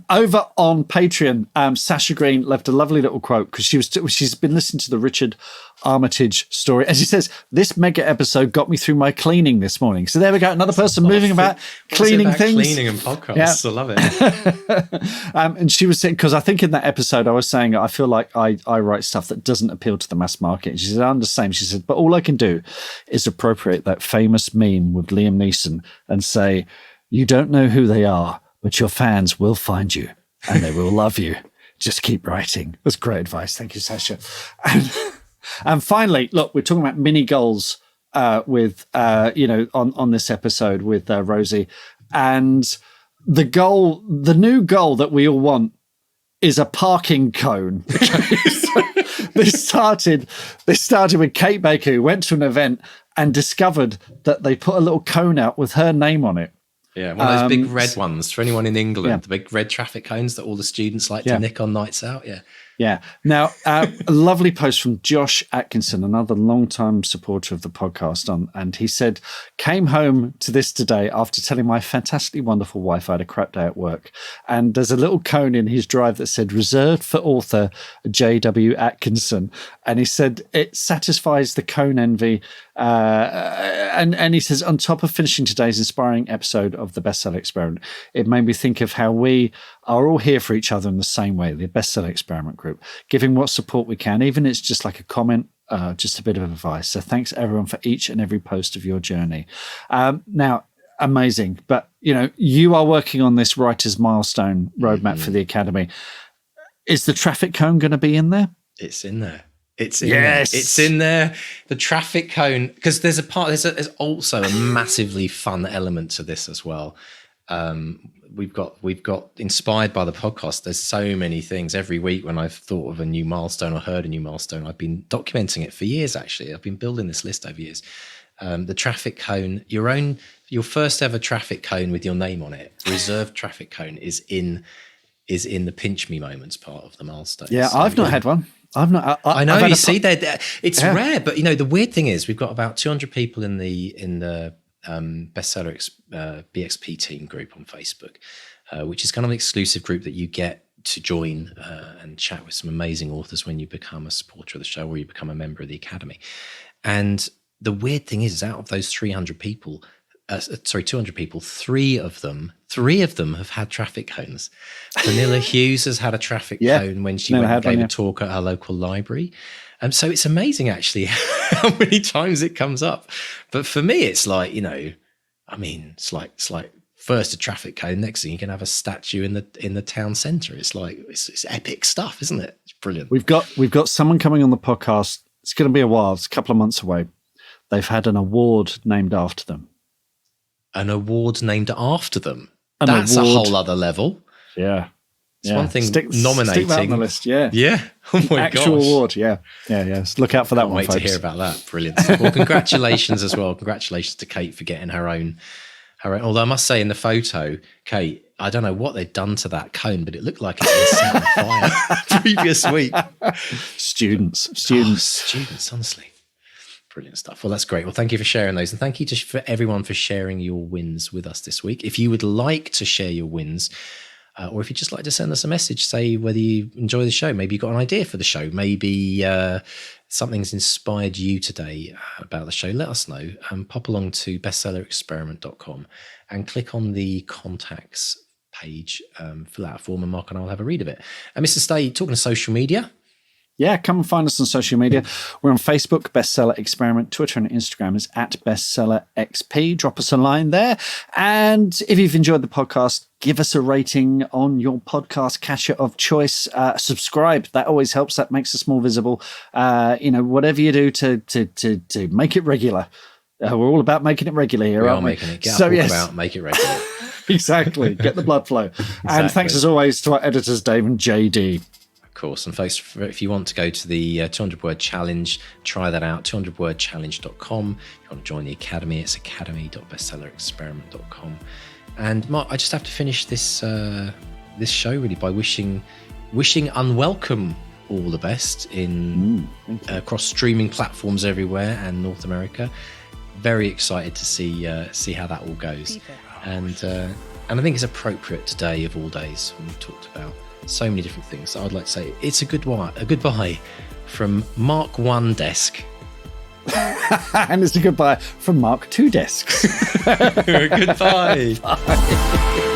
Over on Patreon, Sasha Green left a lovely little quote because she's been listening to the Richard Armitage story. As he says, this mega episode got me through my cleaning this morning. So there we go. Another person moving about cleaning things. Cleaning and podcasts. Yeah. I love it. And she was saying, because I think in that episode I was saying, I feel like I write stuff that doesn't appeal to the mass market. And she said, I'm the same. She said, but all I can do is appropriate that famous meme with Liam Neeson and say, you don't know who they are, but your fans will find you and they will love you. Just keep writing. That's great advice. Thank you, Sasha. And finally, look, we're talking about mini goals with on this episode with Rosie, and the new goal that we all want is a parking cone. Okay, so this started with Kate Baker, who went to an event and discovered that they put a little cone out with her name on it. Yeah, one of those big red ones for anyone in England, the big red traffic cones that all the students like to nick on nights out. Yeah. Yeah. Now, a lovely post from Josh Atkinson, another long-time supporter of the podcast, and he said, came home to this today after telling my fantastically wonderful wife I had a crap day at work. And there's a little cone in his drive that said, reserved for author J.W. Atkinson. And he said, it satisfies the cone envy. And he says, on top of finishing today's inspiring episode of the Bestseller Experiment, it made me think of how we are all here for each other in the same way, the Bestseller Experiment group, giving what support we can, even if it's just like a comment, just a bit of advice. So thanks everyone for each and every post of your journey. Now, amazing. But, you are working on this writer's milestone roadmap for the Academy. Is the traffic cone going to be in there? It's in there. It's in there. It's in there. The traffic cone, because there's also a massively fun element to this as well. We've got inspired by the podcast. There's so many things every week when I've thought of a new milestone or heard a new milestone. I've been documenting it for years. Actually, I've been building this list over years. The traffic cone, your first ever traffic cone with your name on it, reserved traffic cone is in the pinch me moments part of the milestone. Yeah, so, I've not had one. I've not. I know. You see, it's rare, but the weird thing is we've got about 200 people in the Bestseller BXP team group on Facebook, which is kind of an exclusive group that you get to join and chat with some amazing authors when you become a supporter of the show or you become a member of the Academy. And the weird thing is out of those 200 people, three of them have had traffic cones. Vanilla Hughes has had a traffic cone when she went and gave a talk at our local library. So it's amazing actually how many times it comes up. But for me, it's like, it's like first a traffic cone, next thing you can have a statue in the town centre. It's like it's epic stuff, isn't it? It's brilliant. We've got someone coming on the podcast. It's going to be a while. It's a couple of months away. They've had an award named after them. An award named after them. That's a whole other level. Yeah. It's one thing nominating. Stick that on the list, yeah. Yeah. Oh my gosh. Actual award, yeah. Yeah. So look out for that one, wait folks. To hear about that. Brilliant. Well, congratulations as well. Congratulations to Kate for getting her own. Although I must say in the photo, Kate, I don't know what they'd done to that cone, but it looked like it was set on fire previous week. Students, honestly. Brilliant stuff. Well, that's great. Well, thank you for sharing those. And thank you for everyone for sharing your wins with us this week. If you would like to share your wins, or if you'd just like to send us a message, say whether you enjoy the show, maybe you've got an idea for the show, maybe something's inspired you today about the show, let us know. Pop along to bestsellerexperiment.com and click on the contacts page, fill out a form, and Mark and I will have a read of it. And Mr. Stay, talking to social media. Yeah, come and find us on social media. We're on Facebook, Bestseller Experiment. Twitter and Instagram is @BestsellerXP. Drop us a line there. And if you've enjoyed the podcast, give us a rating on your podcast catcher of choice. Subscribe. That always helps. That makes us more visible. Whatever you do to make it regular. We're all about making it regular here, aren't we? Making it. About make it regular. Exactly. Get the blood flow. Exactly. And thanks as always to our editors, Dave and JD. Course. And folks, if you want to go to the 200-word challenge, try that out, 200wordchallenge.com. If you want to join the Academy, it's academy.bestsellerexperiment.com. And Mark, I just have to finish this show really by wishing Unwelcome all the best in across streaming platforms everywhere and North America. Very excited to see how that all goes. And I think it's appropriate today of all days when we talked about so many different things. So I'd like to say it's a goodbye from Mark 1 desk. And it's a goodbye from Mark 2 desks. Goodbye. Bye.